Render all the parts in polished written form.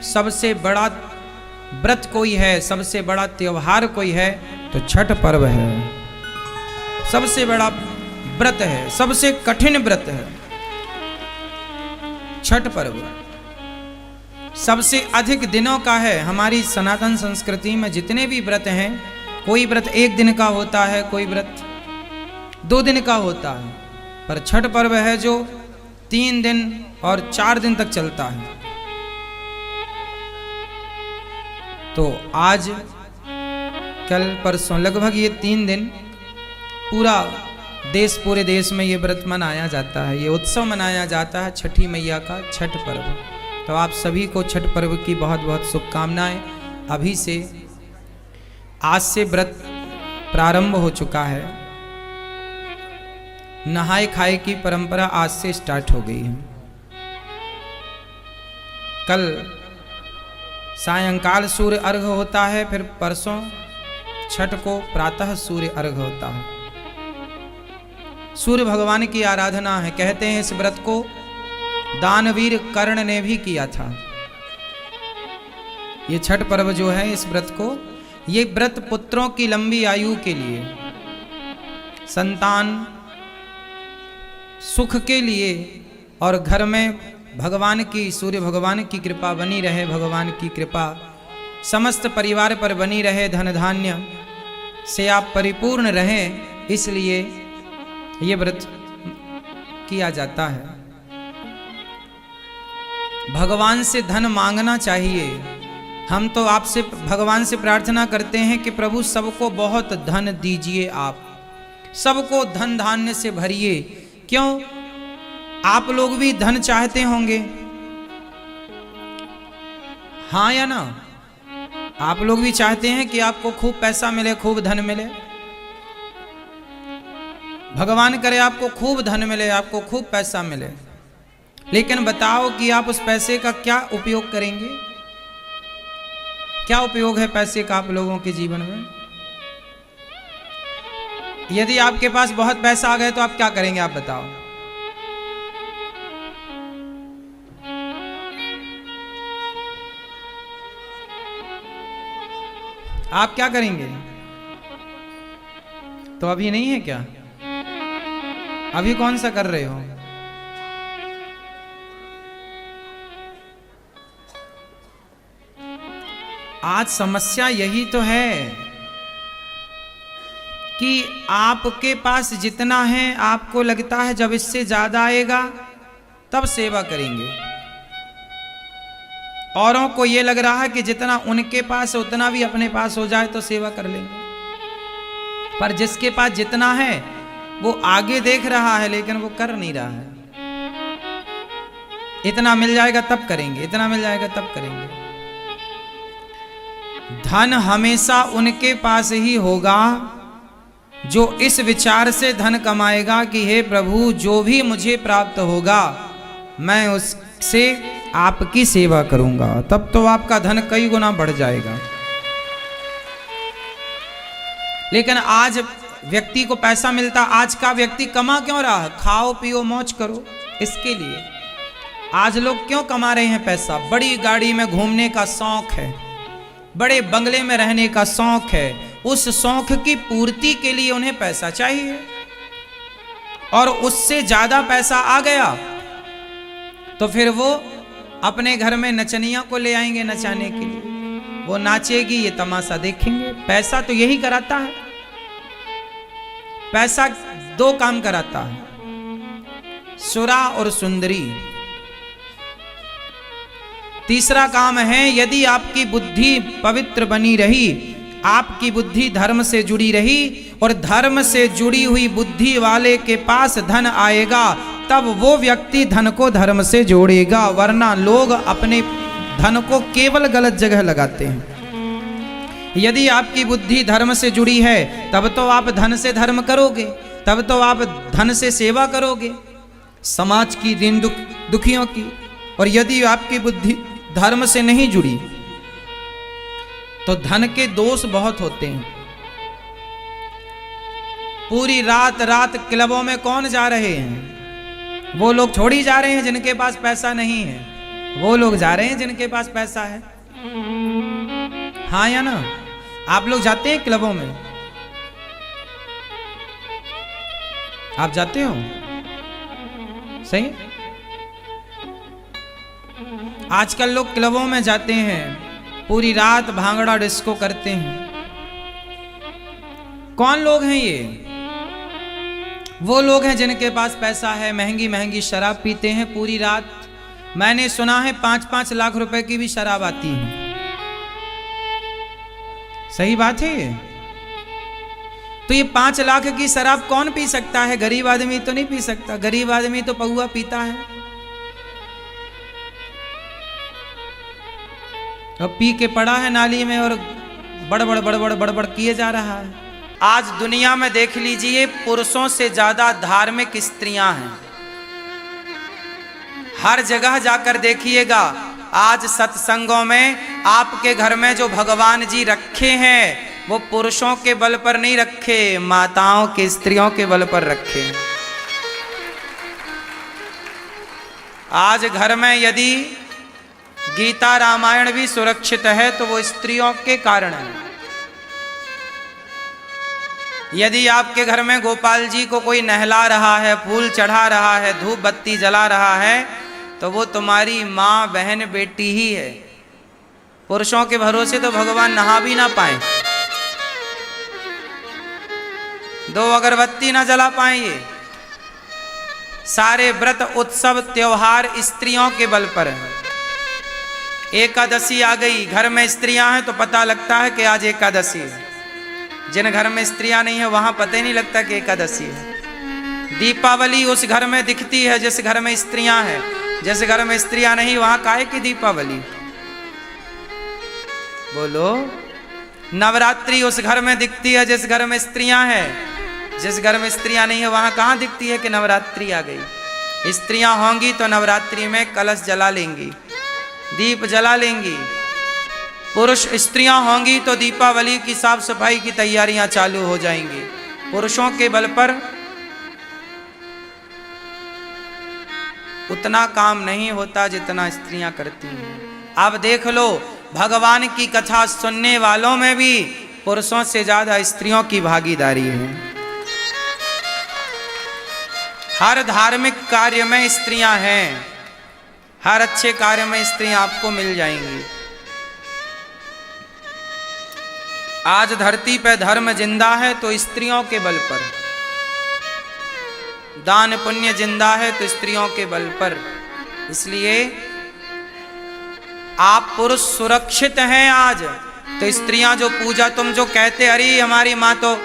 सबसे बड़ा व्रत कोई है, सबसे बड़ा त्योहार कोई है तो छठ पर्व है। सबसे बड़ा व्रत है, सबसे कठिन व्रत है छठ पर्व। सबसे अधिक दिनों का है। हमारी सनातन संस्कृति में जितने भी व्रत हैं, कोई व्रत 1 दिन का होता है, कोई व्रत 2 दिन का होता है, पर छठ पर्व है जो 3 दिन और 4 दिन तक चलता है। तो आज कल परसों लगभग ये 3 दिन पूरे देश में ये व्रत मनाया जाता है, ये उत्सव मनाया जाता है छठी मैया का छठ पर्व। तो आप सभी को छठ पर्व की बहुत बहुत शुभकामनाएं। अभी से आज से व्रत प्रारंभ हो चुका है। नहाए खाए की परंपरा आज से स्टार्ट हो गई है। कल सायंकाल सूर्य अर्घ होता है, फिर परसों छठ को प्रातः सूर्य अर्घ होता है। सूर्य भगवान की आराधना है। कहते हैं इस व्रत को दानवीर कर्ण ने भी किया था। ये छठ पर्व जो है, इस व्रत को, ये व्रत पुत्रों की लंबी आयु के लिए, संतान सुख के लिए, और घर में भगवान की, सूर्य भगवान की कृपा बनी रहे, भगवान की कृपा समस्त परिवार पर बनी रहे, धन धान्य से आप परिपूर्ण रहें, इसलिए ये व्रत किया जाता है। भगवान से धन मांगना चाहिए। हम तो आपसे, भगवान से प्रार्थना करते हैं कि प्रभु सबको बहुत धन दीजिए, आप सबको धन धान्य से भरिए। क्यों? आप लोग भी धन चाहते होंगे, हाँ या ना? आप लोग भी चाहते हैं कि आपको खूब पैसा मिले, खूब धन मिले। भगवान करे आपको खूब धन मिले, आपको खूब पैसा मिले, लेकिन बताओ कि आप उस पैसे का क्या उपयोग करेंगे? क्या उपयोग है पैसे का आप लोगों के जीवन में? यदि आपके पास बहुत पैसा आ गए तो आप क्या करेंगे? आप बताओ। आप क्या करेंगे? तो अभी नहीं है क्या? अभी कौन सा कर रहे हो? आज समस्या यही तो है कि आपके पास जितना है, आपको लगता है जब इससे ज्यादा आएगा तब सेवा करेंगे। औरों को ये लग रहा है कि जितना उनके पास है उतना भी अपने पास हो जाए तो सेवा कर लेंगे। पर जिसके पास जितना है वो आगे देख रहा है, लेकिन वो कर नहीं रहा है। इतना मिल जाएगा तब करेंगे, इतना मिल जाएगा तब करेंगे। धन हमेशा उनके पास ही होगा जो इस विचार से धन कमाएगा कि हे प्रभु, जो भी मुझे प्राप्त होगा मैं उससे आपकी सेवा करूंगा। तब तो आपका धन कई गुना बढ़ जाएगा। लेकिन आज व्यक्ति को पैसा मिलता, आज का व्यक्ति कमा क्यों रहा? खाओ पियो मौज करो, इसके लिए। आज लोग क्यों कमा रहे हैं पैसा? बड़ी गाड़ी में घूमने का शौक है, बड़े बंगले में रहने का शौक है। उस शौक की पूर्ति के लिए उन्हें पैसा चाहिए, और उससे ज्यादा पैसा आ गया तो फिर वो अपने घर में नचनिया को ले आएंगे नचाने के लिए। वो नाचेगी, ये तमाशा देखेंगे। पैसा तो यही कराता है। पैसा 2 काम कराता है, सुरा और सुंदरी। तीसरा काम है, यदि आपकी बुद्धि पवित्र बनी रही, आपकी बुद्धि धर्म से जुड़ी रही, और धर्म से जुड़ी हुई बुद्धि वाले के पास धन आएगा, तब वो व्यक्ति धन को धर्म से जोड़ेगा। वरना लोग अपने धन को केवल गलत जगह लगाते हैं। यदि आपकी बुद्धि धर्म से जुड़ी है तब तो आप धन से धर्म करोगे, तब तो आप धन से सेवा करोगे, समाज की, दीन दुखियों की। और यदि आपकी बुद्धि धर्म से नहीं जुड़ी तो धन के दोष बहुत होते हैं। पूरी रात रात क्लबों में कौन जा रहे हैं? वो लोग छोड़ी जा रहे हैं जिनके पास पैसा नहीं है। वो लोग जा रहे हैं जिनके पास पैसा है। हाँ या ना? आप लोग जाते हैं क्लबों में? आप जाते हो? सही। आजकल लोग क्लबों में जाते हैं, पूरी रात भांगड़ा डिस्को करते हैं। कौन लोग हैं ये? वो लोग हैं जिनके पास पैसा है, महंगी महंगी शराब पीते हैं पूरी रात। मैंने सुना है 5-5 लाख रुपए की भी शराब आती है। सही बात है ये? तो ये 5 लाख की शराब कौन पी सकता है? गरीब आदमी तो नहीं पी सकता। गरीब आदमी तो पौआ पीता है और पी के पड़ा है नाली में और बड़बड़ बड़बड़ बड़बड़ किए जा रहा है। आज दुनिया में देख लीजिए, पुरुषों से ज्यादा धार्मिक स्त्रियां हैं। हर जगह जाकर देखिएगा, आज सत्संगों में आपके घर में जो भगवान जी रखे हैं वो पुरुषों के बल पर नहीं रखे, माताओं के, स्त्रियों के बल पर रखे। आज घर में यदि गीता रामायण भी सुरक्षित है तो वो स्त्रियों के कारण है। यदि आपके घर में गोपाल जी को कोई नहला रहा है, फूल चढ़ा रहा है, धूप बत्ती जला रहा है, तो वो तुम्हारी माँ, बहन, बेटी ही है। पुरुषों के भरोसे तो भगवान नहा भी ना पाए, 2 अगरबत्ती ना जला पाएंगे। सारे व्रत, उत्सव, त्योहार स्त्रियों के बल पर है। एकादशी आ गई, घर में स्त्रियां हैं तो पता लगता है कि आज एकादशी है। जिन घर में स्त्रियां नहीं है वहां पता ही नहीं लगता कि एकादशी है। दीपावली उस घर में दिखती है जिस घर में स्त्रियां हैं। जिस घर में स्त्रियां नहीं वहां काहे की दीपावली? बोलो। नवरात्रि उस घर में दिखती है जिस घर में स्त्रियां हैं। जिस घर में स्त्रियां नहीं है वहां कहां दिखती है कि नवरात्रि आ गई। स्त्रियां होंगी तो नवरात्रि में कलश जला लेंगी, दीप जला लेंगी। पुरुष स्त्रियां होंगी तो दीपावली की साफ सफाई की तैयारियां चालू हो जाएंगी। पुरुषों के बल पर उतना काम नहीं होता जितना स्त्रियां करती हैं। अब देख लो, भगवान की कथा सुनने वालों में भी पुरुषों से ज्यादा स्त्रियों की भागीदारी है। हर धार्मिक कार्य में स्त्रियां हैं, हर अच्छे कार्य में स्त्रियां आपको मिल जाएंगी। आज धरती पे धर्म जिंदा है तो स्त्रियों के बल पर, दान पुण्य जिंदा है तो स्त्रियों के बल पर। इसलिए आप पुरुष सुरक्षित हैं आज, तो स्त्रियां जो पूजा, तुम जो कहते अरे हमारी माँ, तो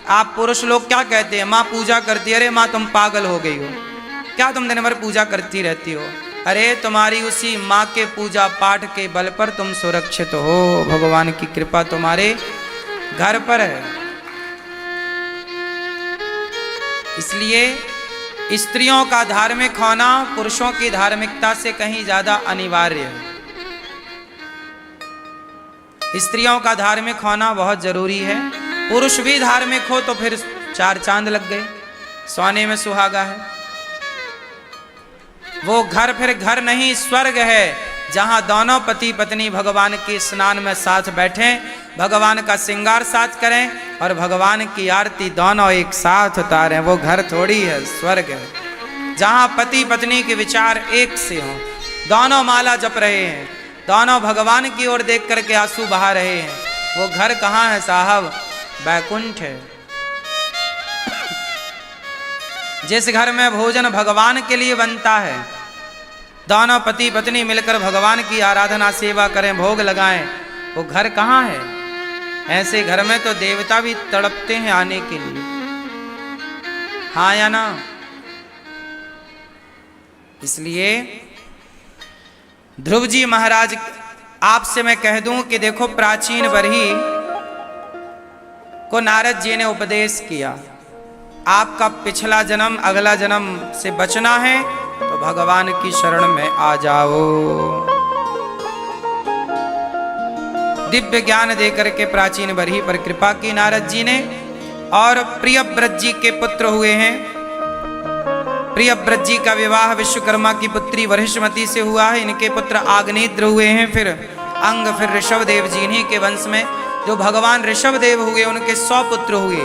आप पुरुष लोग क्या कहते हैं? माँ पूजा करती है। अरे माँ तुम पागल हो गई हो क्या, तुम दिन भर पूजा करती रहती हो? अरे तुम्हारी उसी माँ के पूजा पाठ के बल पर तुम सुरक्षित हो। भगवान की कृपा तुम्हारे घर पर है। इसलिए स्त्रियों का धार्मिक होना पुरुषों की धार्मिकता से कहीं ज्यादा अनिवार्य है। स्त्रियों का धार्मिक होना बहुत जरूरी है। पुरुष भी धार्मिक हो तो फिर 4 चांद लग गए, सोने में सुहागा है। वो घर फिर घर नहीं, स्वर्ग है, जहां दोनों पति पत्नी भगवान के स्नान में साथ बैठें, भगवान का श्रृंगार साथ करें और भगवान की आरती दोनों एक साथ उतारें। वो घर थोड़ी है, स्वर्ग है, जहां पति पत्नी के विचार एक से हों, दोनों माला जप रहे हैं, दोनों भगवान की ओर देख करके आंसू बहा रहे हैं। वो घर कहाँ है साहब? बैकुंठ है। जिस घर में भोजन भगवान के लिए बनता है, दोनों पति पत्नी मिलकर भगवान की आराधना सेवा करें, भोग लगाएं, वो घर कहाँ है? ऐसे घर में तो देवता भी तड़पते हैं आने के लिए। हाँ या ना? इसलिए ध्रुव जी महाराज, आपसे मैं कह दूं कि देखो, प्राचीन बरही को नारद जी ने उपदेश किया, आपका पिछला जन्म अगला जन्म से बचना है तो भगवान की शरण में आ जाओ। दिव्य ज्ञान देकर के प्राचीन बरही पर कृपा की नारद जी ने, और प्रियव्रत जी के पुत्र हुए हैं प्रियव्रत जी का विवाह विश्वकर्मा की पुत्री वरिष्ठमती से हुआ है। इनके पुत्र आग्नेत्र हुए हैं, फिर अंग, फिर ऋषभदेव जी। इन्हीं के वंश में जो भगवान ऋषभदेव हुए उनके 100 पुत्र हुए।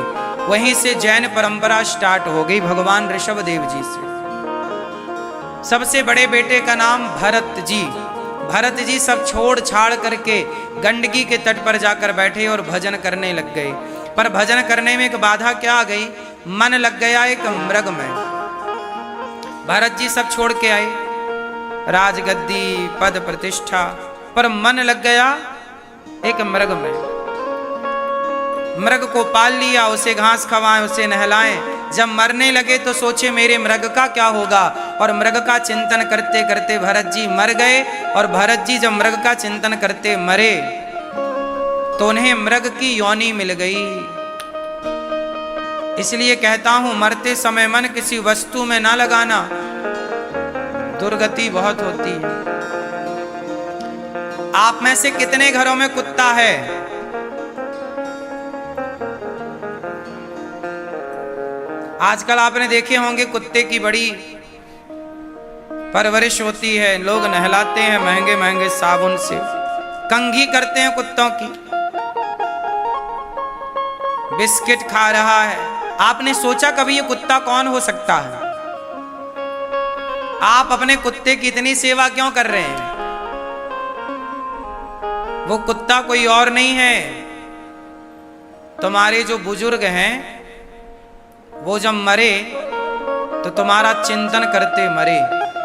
वहीं से जैन परंपरा स्टार्ट हो गई भगवान ऋषभदेव जी से। सबसे बड़े बेटे का नाम भरत जी। भरत जी सब छोड़ छाड़ करके गंडकी के तट पर जाकर बैठे और भजन करने लग गए। पर भजन करने में एक बाधा क्या आ गई, मन लग गया एक मृग में। भरत जी सब छोड़ के आए, राजगद्दी, पद, प्रतिष्ठा, पर मन लग गया एक मृग में। मृग को पाल लिया, उसे घास खवाएं, उसे नहलाएं। जब मरने लगे तो सोचे मेरे मृग का क्या होगा, और मृग का चिंतन करते करते भरत जी मर गए। और भरत जी जब मृग का चिंतन करते मरे तो उन्हें मृग की योनि मिल गई। इसलिए कहता हूं मरते समय मन किसी वस्तु में ना लगाना, दुर्गति बहुत होती है। आप में से कितने घरों में कुत्ता है? आजकल आपने देखे होंगे कुत्ते की बड़ी परवरिश होती है, लोग नहलाते हैं महंगे महंगे साबुन से, कंघी करते हैं कुत्तों की, बिस्किट खा रहा है। आपने सोचा कभी ये कुत्ता कौन हो सकता है? आप अपने कुत्ते की इतनी सेवा क्यों कर रहे हैं? वो कुत्ता कोई और नहीं है, तुम्हारे जो बुजुर्ग हैं वो जब मरे तो तुम्हारा चिंतन करते मरे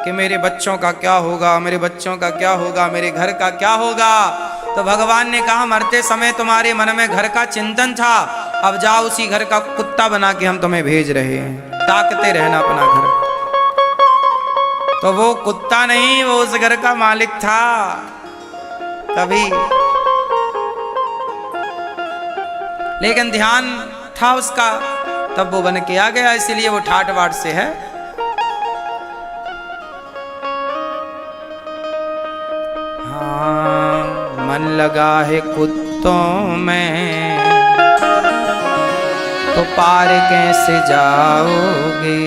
कि मेरे बच्चों का क्या होगा, मेरे बच्चों का क्या होगा, मेरे घर का क्या होगा। तो भगवान ने कहा मरते समय तुम्हारे मन में घर का चिंतन था, अब जाओ उसी घर का कुत्ता बना के हम तुम्हें भेज रहे हैं, ताकते रहना अपना घर। तो वो कुत्ता नहीं, वो उस घर का मालिक था। कभी लेकिन ध्यान था उसका, तब वो बन के आ गया, इसलिए वो ठाट बाट से है। हाँ, मन लगा है कुत्तों में तो पार कैसे जाओगे।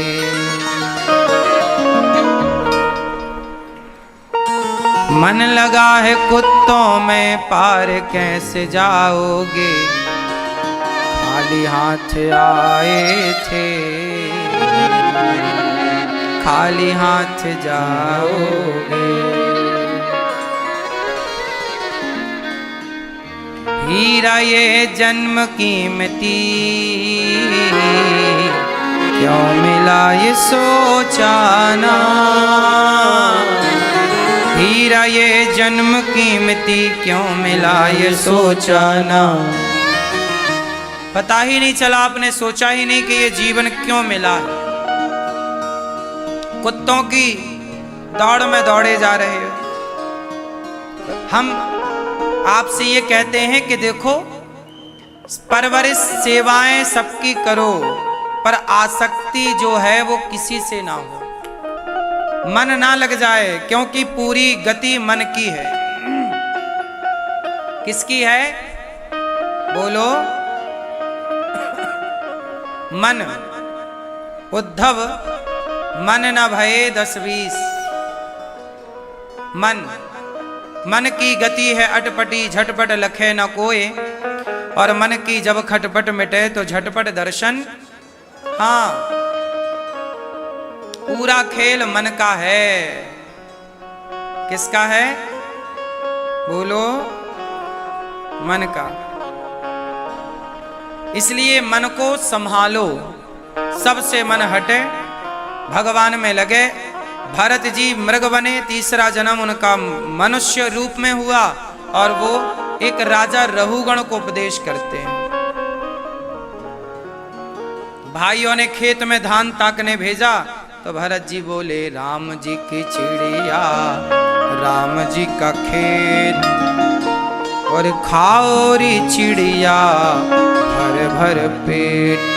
मन लगा है कुत्तों में पार कैसे जाओगे, खाली हाथ आए थे खाली हाथ जाओगे। हीरा ये जन्म कीमती क्यों मिला ये सोचा ना, हीरा ये जन्म कीमती क्यों मिला ये सोचा ना। पता ही नहीं चला, आपने सोचा ही नहीं कि ये जीवन क्यों मिला है। कुत्तों की दौड़ में दौड़े जा रहे हो। हम आपसे ये कहते हैं कि देखो, परवरिश सेवाएं सबकी करो, पर आसक्ति जो है वो किसी से ना हो, मन ना लग जाए, क्योंकि पूरी गति मन की है। किसकी है? बोलो। मन। उद्धव मन न भये 10-20। मन की गति है अटपटी, झटपट लखे न कोय, और मन की जब खटपट मिटे तो झटपट दर्शन। हाँ, पूरा खेल मन का है। किसका है? बोलो। मन का। इसलिए मन को संभालो, सबसे मन हटे, भगवान में लगे। भरत जी मृग बने, तीसरा जन्म उनका मनुष्य रूप में हुआ, और वो एक राजा रहुगण को उपदेश करते हैं। भाइयों ने खेत में धान ताकने भेजा तो भरत जी बोले राम जी की चिड़िया, राम जी का खेत, और खाओ री चिड़िया भर भर पेट।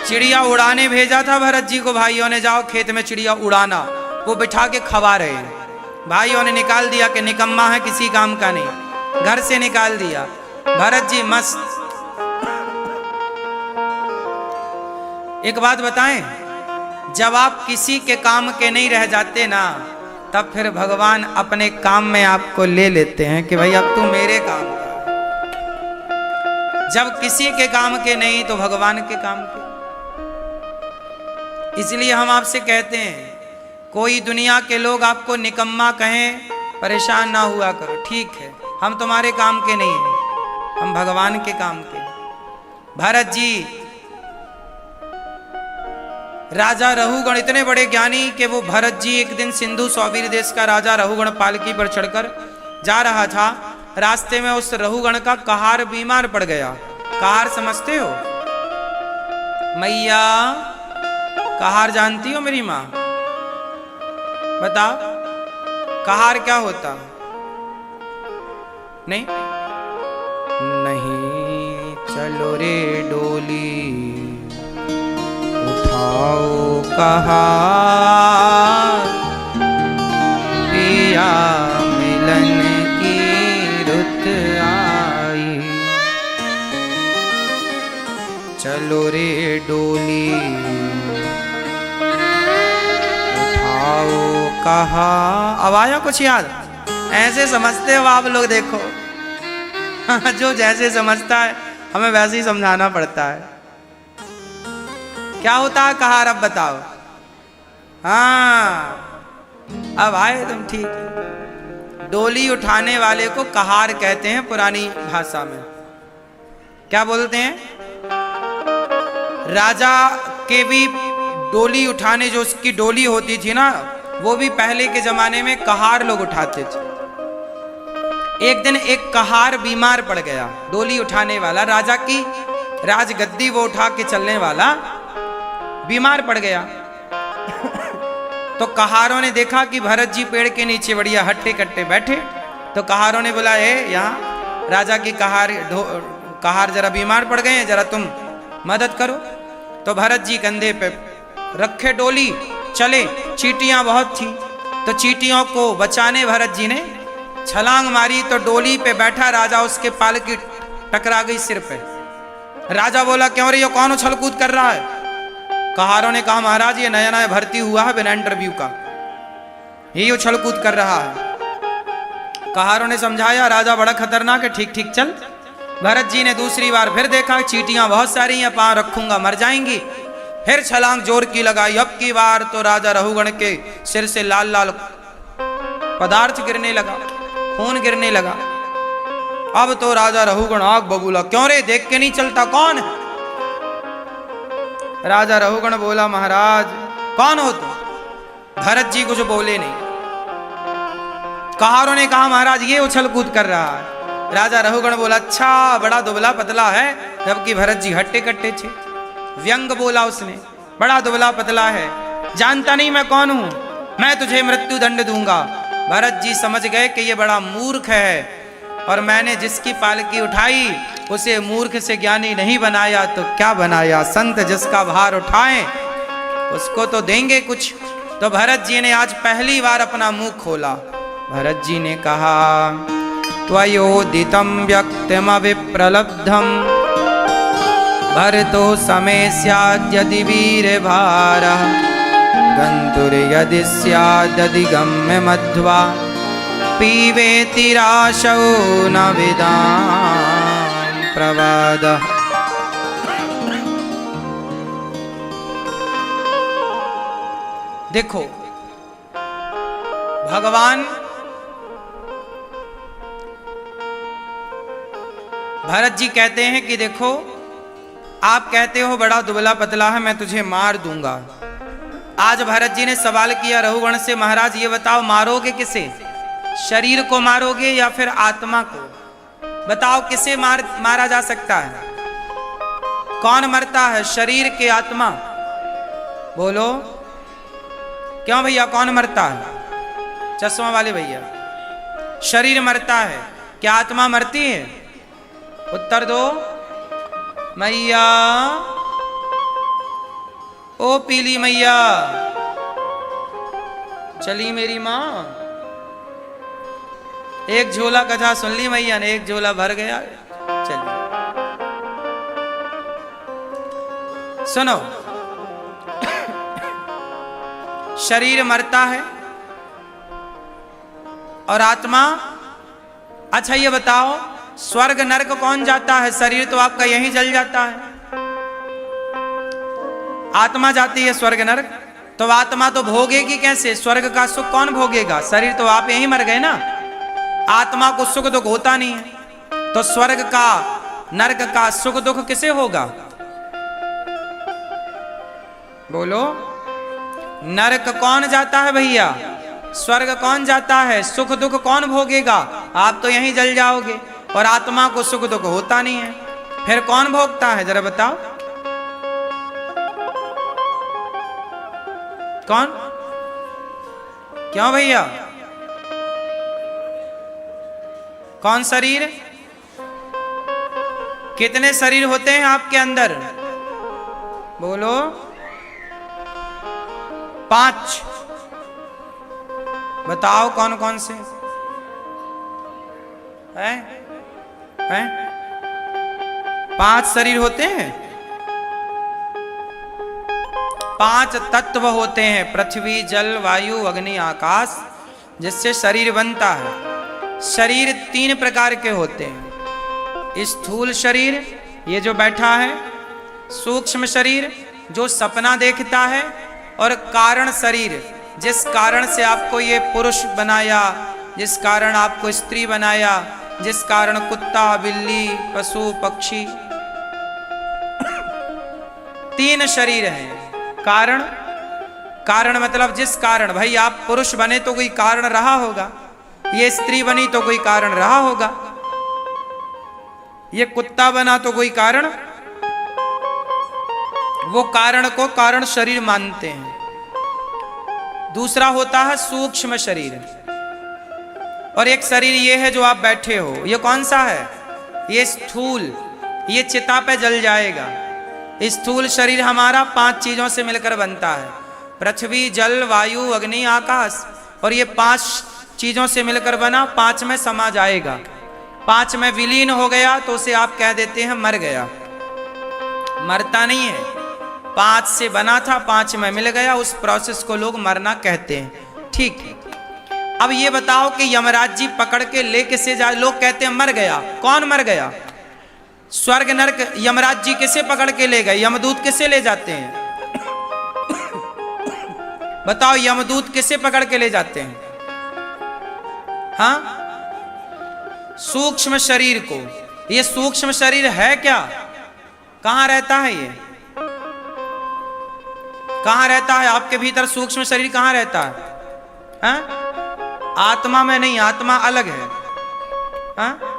चिड़िया उड़ाने भेजा था भरत जी को भाइयों ने, जाओ खेत में चिड़िया उड़ाना। वो बिठा के खवा रहे हैं। भाइयों ने निकाल दिया कि निकम्मा है, किसी काम का नहीं, घर से निकाल दिया। भरत जी मस्त। एक बात बताएं, जब आप किसी के काम के नहीं रह जाते ना, तब फिर भगवान अपने काम में आपको ले लेते हैं कि भाई अब तू मेरे काम का। जब किसी के काम के नहीं तो भगवान के काम के। इसलिए हम आपसे कहते हैं, कोई दुनिया के लोग आपको निकम्मा कहें, परेशान ना हुआ करो। ठीक है, हम तुम्हारे काम के नहीं हैं, हम भगवान के काम के। भरत जी राजा रहुगण इतने बड़े ज्ञानी कि वो भरत जी एक दिन सिंधु सौवीर देश का राजा रहुगण पालकी पर चढ़कर जा रहा था। रास्ते में उस रहुगण का कहार बीमार पड़ गया। कहार समझते हो? मैया कहार जानती हो मेरी माँ? बताओ कहार क्या होता? नहीं नहीं, चलो रे डोली उठाओ कहार, पिया मिलन की रुत आई। चलो रे डोली उठाओ कहार। अब आया कुछ याद? ऐसे समझते हो आप लोग, देखो जो जैसे समझता है हमें वैसे ही समझाना पड़ता है। क्या होता है कहार? अब बताओ। हाँ अब आए तुम, ठीक। डोली उठाने वाले को कहार कहते हैं पुरानी भाषा में। क्या बोलते हैं? राजा के भी डोली उठाने, जो उसकी डोली होती थी ना, वो भी पहले के जमाने में कहार लोग उठाते थे। एक दिन एक कहार बीमार पड़ गया, डोली उठाने वाला, राजा की राजगद्दी वो उठा के चलने वाला बीमार पड़ गया। तो कहारों ने देखा कि भरत जी पेड़ के नीचे बढ़िया हट्टे कट्टे बैठे। तो कहारों ने बोला, यहाँ राजा की कहार जरा बीमार पड़ गए हैं, जरा तुम मदद करो। तो भरत जी कंधे पे रखे डोली, चले। चींटियां बहुत थी, तो चींटियों को बचाने भरत जी ने छलांग मारी। तो डोली पे बैठा राजा, उसके पालकी टकरा गई सिर पे। राजा बोला, क्यों रे, ये कौन उछल कूद कर रहा है? कहारों ने कहा, महाराज ये नया नया भर्ती हुआ है बिना इंटरव्यू का, ये उछल कूद कर रहा है। कहारों ने समझाया, राजा बड़ा खतरनाक है, ठीक ठीक चल। भरत जी ने दूसरी बार फिर देखा, चींटियां बहुत सारी हैं, पांव रखूंगा मर जाएंगी। फिर छलांग जोर की लगाई। अब की बार तो राजा रहुगण के सिर से लाल लाल पदार्थ गिरने लगा, खून गिरने लगा। अब तो राजा रहुगण आग बबूला, क्यों रे देख के नहीं चलता, कौन? राजा रहुगण बोला, महाराज कौन हो तुम? भरत जी कुछ बोले नहीं। कहारों ने कहा, महाराज ये उछल कूद कर रहा है। राजा रहुगण बोला, अच्छा बड़ा दुबला पतला है, जबकि भरत जी हट्टे कट्टे थे। व्यंग बोला उसने, बड़ा दुबला पतला है, जानता नहीं मैं कौन हूं, मैं तुझे मृत्यु दंड दूंगा। भरत जी समझ गए कि ये बड़ा मूर्ख है, और मैंने जिसकी पालकी उठाई उसे मूर्ख से ज्ञानी नहीं बनाया तो क्या बनाया? संत जिसका भार उठाएं उसको तो देंगे कुछ। तो भरत जी ने आज पहली बार अपना मुंह खोला। भरत जी ने कहा, त्वयोदितं व्यक्तिमविप्रलब्धं भरतो समय स्याद्यदि वीरभारः गन्तुर्यदि स्यादधिगम्य मध्वा पीवेति राशौ न विदां प्रवादः। देखो भगवान भरत जी कहते हैं कि देखो, आप कहते हो बड़ा दुबला पतला है, मैं तुझे मार दूंगा। आज भरत जी ने सवाल किया रहुगण से, महाराज ये बताओ मारोगे किसे? शरीर को मारोगे या फिर आत्मा को? बताओ किसे मारा जा सकता है? कौन मरता है, शरीर के आत्मा? बोलो क्यों भैया, कौन मरता है? चश्मा वाले भैया, शरीर मरता है, क्या आत्मा मरती है? उत्तर दो मैया, ओ पीली मैया, चली मेरी माँ। एक झोला कथा सुन ली मैया ने, एक झोला भर गया। चलिए सुनो, शरीर मरता है और आत्मा। अच्छा ये बताओ, स्वर्ग नरक कौन जाता है? शरीर तो आपका यहीं जल जाता है, आत्मा जाती है स्वर्ग नरक। तो आत्मा तो भोगेगी कैसे? स्वर्ग का सुख कौन भोगेगा? शरीर तो आप यहीं मर गए ना, आत्मा को सुख दुख होता नहीं है। तो स्वर्ग का नरक का सुख दुख किसे होगा? बोलो, नरक कौन जाता है भैया? स्वर्ग कौन जाता है? सुख दुख कौन भोगेगा? आप तो यहीं जल जाओगे और आत्मा को सुख दुख होता नहीं है, फिर कौन भोगता है? जरा बताओ कौन? क्यों भैया? कौन शरीर? कितने शरीर होते हैं आपके अंदर? बोलो। 5। बताओ कौन कौन से हैं? 5 शरीर होते हैं। 5 तत्व होते हैं, पृथ्वी, जल, वायु, अग्नि, आकाश, जिससे शरीर बनता है। शरीर 3 प्रकार के होते हैं। स्थूल शरीर, ये जो बैठा है, सूक्ष्म शरीर जो सपना देखता है, और कारण शरीर जिस कारण से आपको ये पुरुष बनाया, जिस कारण आपको स्त्री बनाया, जिस कारण कुत्ता, बिल्ली, पशु, पक्षी 3 शरीर हैं। कारण, कारण मतलब जिस कारण, भाई आप पुरुष बने तो कोई कारण रहा होगा, ये स्त्री बनी तो कोई कारण रहा होगा, ये कुत्ता बना तो कोई कारण, वो कारण को कारण शरीर मानते हैं। दूसरा होता है सूक्ष्म शरीर, और एक शरीर ये है जो आप बैठे हो, ये कौन सा है? ये स्थूल, ये चिता पे जल जाएगा। स्थूल शरीर हमारा 5 चीजों से मिलकर बनता है, पृथ्वी, जल, वायु, अग्नि, आकाश, और ये 5 चीजों से मिलकर बना, 5 में समा जाएगा। 5 में विलीन हो गया तो उसे आप कह देते हैं मर गया। मरता नहीं है, 5 से बना था, 5 में मिल गया, उस प्रोसेस को लोग मरना कहते हैं। ठीक है, अब ये बताओ कि यमराज जी पकड़ के ले किसे जा? लोग कहते हैं मर गया। कौन मर गया? स्वर्ग नरक यमराज जी किसे पकड़ के ले गए? यमदूत किसे ले जाते हैं? बताओ, यमदूत किसे पकड़ के ले जाते हैं? हाँ, सूक्ष्म शरीर को। ये सूक्ष्म शरीर है क्या? कहां रहता है ये? कहां रहता है? आपके भीतर सूक्ष्म शरीर कहां रहता है? हाँ? आत्मा में नहीं, आत्मा अलग है। हाँ?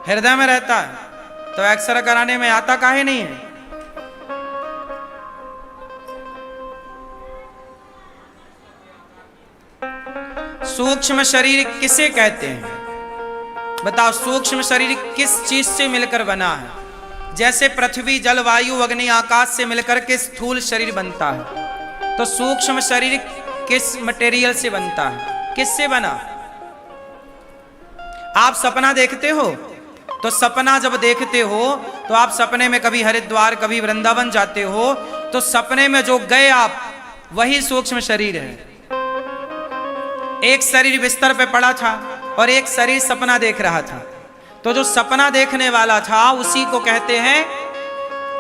हृदय में रहता है, तो एक्सरे कराने में आता काहे नहीं है? सूक्ष्म शरीर किसे कहते हैं? बताओ, सूक्ष्म शरीर किस चीज से मिलकर बना है? जैसे पृथ्वी, जल, वायु, अग्नि, आकाश से मिलकर के स्थूल शरीर बनता है, तो सूक्ष्म शरीर किस मटेरियल से बनता है? किससे बना? आप सपना देखते हो, तो सपना जब देखते हो तो आप सपने में कभी हरिद्वार, कभी वृंदावन जाते हो, तो सपने में जो गए आप, वही सूक्ष्म शरीर है। एक शरीर बिस्तर पे पड़ा था और एक शरीर सपना देख रहा था, तो जो सपना देखने वाला था उसी को कहते हैं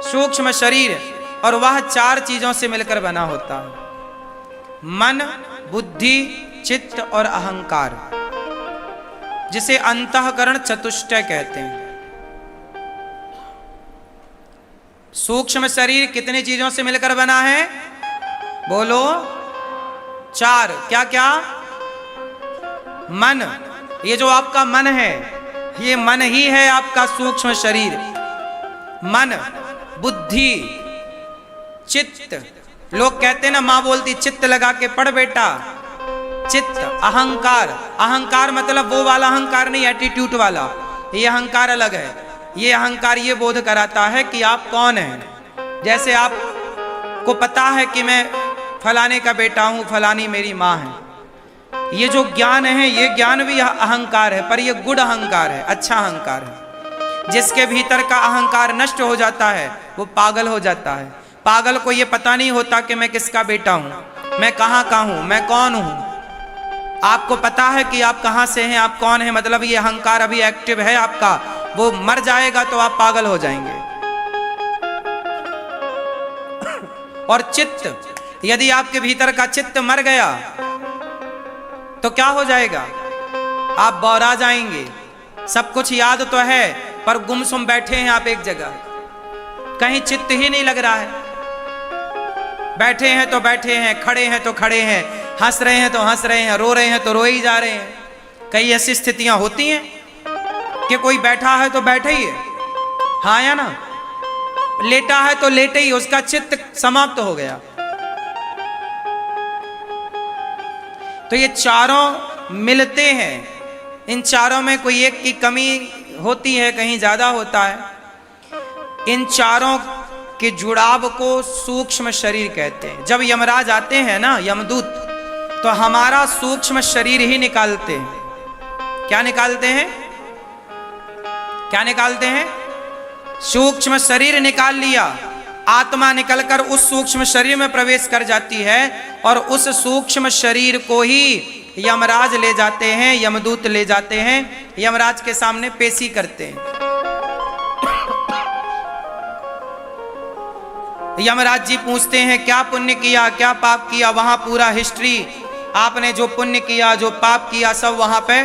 सूक्ष्म शरीर, और वह 4 चीजों से मिलकर बना होता है, मन, बुद्धि, चित्त और अहंकार, जिसे अंतःकरण चतुष्टय कहते हैं। सूक्ष्म शरीर कितनी चीजों से मिलकर बना है? बोलो। 4। क्या क्या? मन, ये जो आपका मन है, ये मन ही है आपका सूक्ष्म शरीर। मन, बुद्धि, चित्त, लोग कहते हैं ना, माँ बोलती चित्त लगा के पढ़ बेटा, चित्त। अहंकार, अहंकार मतलब वो वाला अहंकार नहीं, एटीट्यूड वाला, ये अहंकार अलग है। ये अहंकार ये बोध कराता है कि आप कौन हैं। जैसे आपको पता है कि मैं फलाने का बेटा हूं, फलानी मेरी माँ है, ये जो ज्ञान है, ये ज्ञान भी अहंकार है, पर ये गुड अहंकार है, अच्छा अहंकार है। जिसके भीतर का अहंकार नष्ट हो जाता है वो पागल हो जाता है, पागल को ये पता नहीं होता कि मैं किसका बेटा हूं, मैं कहां का हूं, मैं कौन हूं। आपको पता है कि आप कहां से हैं, आप कौन हैं, मतलब ये अहंकार अभी एक्टिव है आपका, वो मर जाएगा तो आप पागल हो जाएंगे। और चित्त, यदि आपके भीतर का चित्त मर गया तो क्या हो जाएगा, आप बौरा जाएंगे। सब कुछ याद तो है पर गुमसुम बैठे हैं आप एक जगह, कहीं चित्त ही नहीं लग रहा है। बैठे हैं तो बैठे हैं, खड़े हैं तो खड़े हैं, हंस रहे हैं तो हंस रहे हैं, रो रहे हैं तो रो ही जा रहे हैं। कई ऐसी स्थितियां होती हैं कि कोई बैठा है तो बैठे ही है, हाँ या ना, लेटा है तो लेटे ही, उसका चित्त समाप्त हो गया। तो ये चारों मिलते हैं, इन चारों में कोई एक की कमी होती है, कहीं ज्यादा होता है। इन चारों के जुड़ाव को सूक्ष्म शरीर कहते हैं। जब यमराज आते हैं ना, यमदूत, तो हमारा सूक्ष्म शरीर ही निकालते हैं। क्या निकालते हैं, क्या निकालते हैं? सूक्ष्म शरीर निकाल लिया, आत्मा निकलकर उस सूक्ष्म शरीर में प्रवेश कर जाती है और उस सूक्ष्म शरीर को ही यमराज ले जाते हैं, यमदूत ले जाते हैं, यमराज के सामने पेशी करते हैं। यमराज जी पूछते हैं क्या पुण्य किया, क्या पाप किया। वहां पूरा हिस्ट्री, आपने जो पुण्य किया, जो पाप किया, सब वहां पे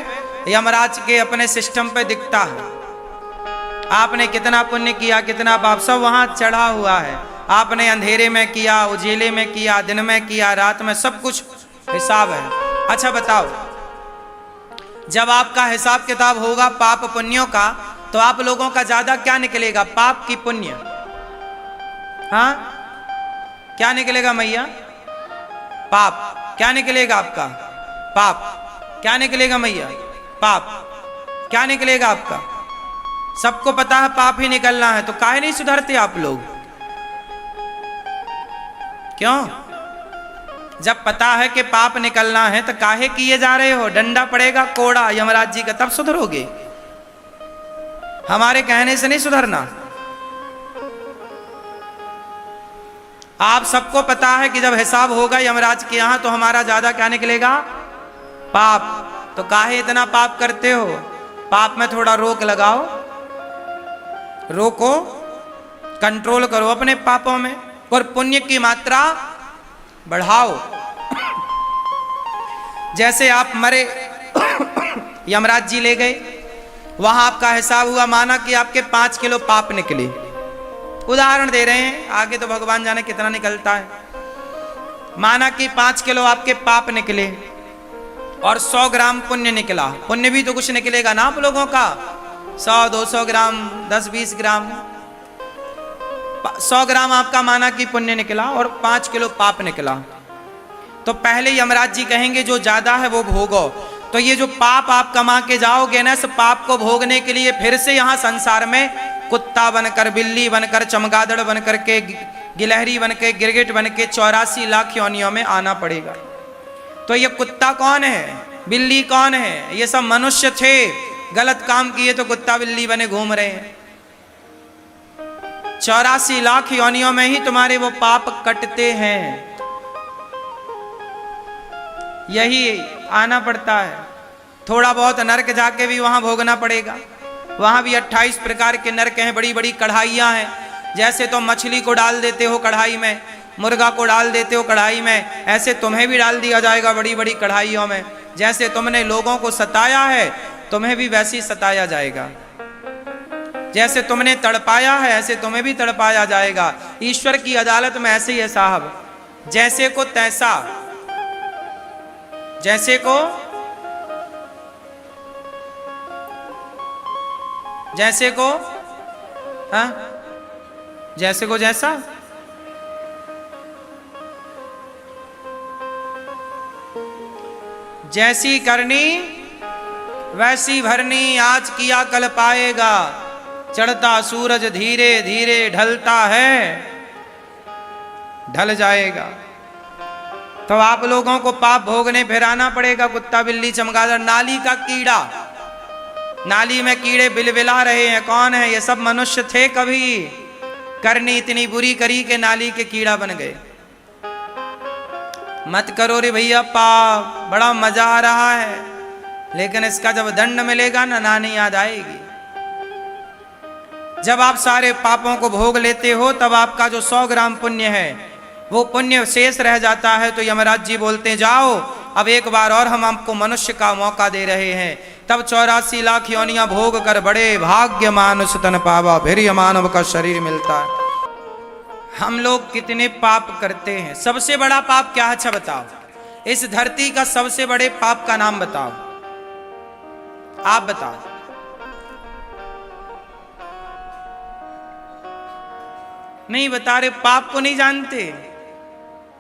यमराज के अपने सिस्टम पे दिखता है। आपने कितना पुण्य किया, कितना पाप, सब वहां चढ़ा हुआ है। आपने अंधेरे में किया, उजेले में किया, दिन में किया, रात में, सब कुछ हिसाब है। अच्छा बताओ, जब आपका हिसाब किताब होगा पाप पुण्यों का, तो आप लोगों का ज्यादा क्या निकलेगा, पाप की पुण्य? हाँ, क्या निकलेगा मैया? पाप। क्या निकलेगा आपका? पाप। क्या निकलेगा मैया? पाप। क्या निकलेगा आपका? सबको पता है पाप ही निकलना है, तो काहे नहीं सुधरते आप लोग? क्यों? जब पता है कि पाप निकलना है तो काहे किए जा रहे हो? डंडा पड़ेगा कोड़ा यमराज जी का, तब सुधरोगे। हमारे कहने से नहीं सुधरना। आप सबको पता है कि जब हिसाब होगा यमराज के यहां तो हमारा ज्यादा क्या निकलेगा? पाप। तो काहे इतना पाप करते हो? पाप में थोड़ा रोक लगाओ, रोको, कंट्रोल करो अपने पापों में, और पुण्य की मात्रा बढ़ाओ। जैसे आप मरे, यमराज जी ले गए, वहां आपका हिसाब हुआ, माना कि आपके 5 किलो पाप निकले। उदाहरण दे रहे हैं, आगे तो भगवान जाने कितना निकलता है। माना कि 5 किलो आपके पाप निकले और 100 ग्राम पुण्य निकला। पुण्य भी तो कुछ निकलेगा ना आप लोगों का, 100-200 ग्राम, 10-20 ग्राम, 100 ग्राम आपका माना कि पुण्य निकला और 5 किलो पाप निकला। तो पहले यमराज जी कहेंगे जो ज्यादा है वो भोगो। तो ये जो पाप आप कमा के जाओगे ना, इस पाप को भोगने के लिए फिर से यहाँ संसार में कुत्ता बनकर, बिल्ली बनकर, चमगादड़ बनकर के, गिलहरी बन के, गिरगिट बन के 84 लाख योनियों में आना पड़ेगा। तो ये कुत्ता कौन है, बिल्ली कौन है? ये सब मनुष्य थे, गलत काम किए तो कुत्ता बिल्ली बने घूम रहे हैं। 84 लाख योनियों में ही तुम्हारे वो पाप कटते हैं। यही आना पड़ता है। थोड़ा बहुत नरक जाके भी वहां भोगना पड़ेगा। वहां भी 28 प्रकार के नरक हैं, बड़ी बड़ी कढ़ाइयां हैं। जैसे तुम मछली को डाल देते हो कढ़ाई में, मुर्गा को डाल देते हो कढ़ाई में, ऐसे तुम्हें भी डाल दिया जाएगा बड़ी बड़ी कढ़ाइयों में। जैसे तुमने लोगों को सताया है, तुम्हें भी वैसे ही सताया जाएगा। जैसे तुमने तड़पाया है, ऐसे तुम्हें भी तड़पाया जाएगा। ईश्वर की अदालत में ऐसे ही है साहब, जैसे को तैसा, जैसे को, जैसे को, हाँ, जैसे को जैसा। जैसी करनी वैसी भरनी, आज किया कल पाएगा। चढ़ता सूरज धीरे धीरे ढलता है, ढल जाएगा। तो आप लोगों को पाप भोगने फिर आना पड़ेगा। कुत्ता बिल्ली चमगादड़, नाली का कीड़ा, नाली में कीड़े बिलबिला रहे हैं, कौन है? ये सब मनुष्य थे कभी, करनी इतनी बुरी करी कि नाली के कीड़ा बन गए। मत करो रे भैया पाप, बड़ा मजा आ रहा है, लेकिन इसका जब दंड मिलेगा ना, नानी याद आएगी। जब आप सारे पापों को भोग लेते हो तब आपका जो 100 ग्राम पुण्य है वो पुण्य शेष रह जाता है, तो यमराज जी बोलते हैं जाओ अब एक बार और हम आपको मनुष्य का मौका दे रहे हैं। तब 84 लाख योनियां भोग कर बड़े भाग्य मानुष तन पावा, फिर मानव का शरीर मिलता है। हम लोग कितने पाप करते हैं। सबसे बड़ा पाप क्या है? अच्छा बताओ, इस धरती का सबसे बड़े पाप का नाम बताओ, आप बताओ। नहीं बता रहे, पाप को नहीं जानते।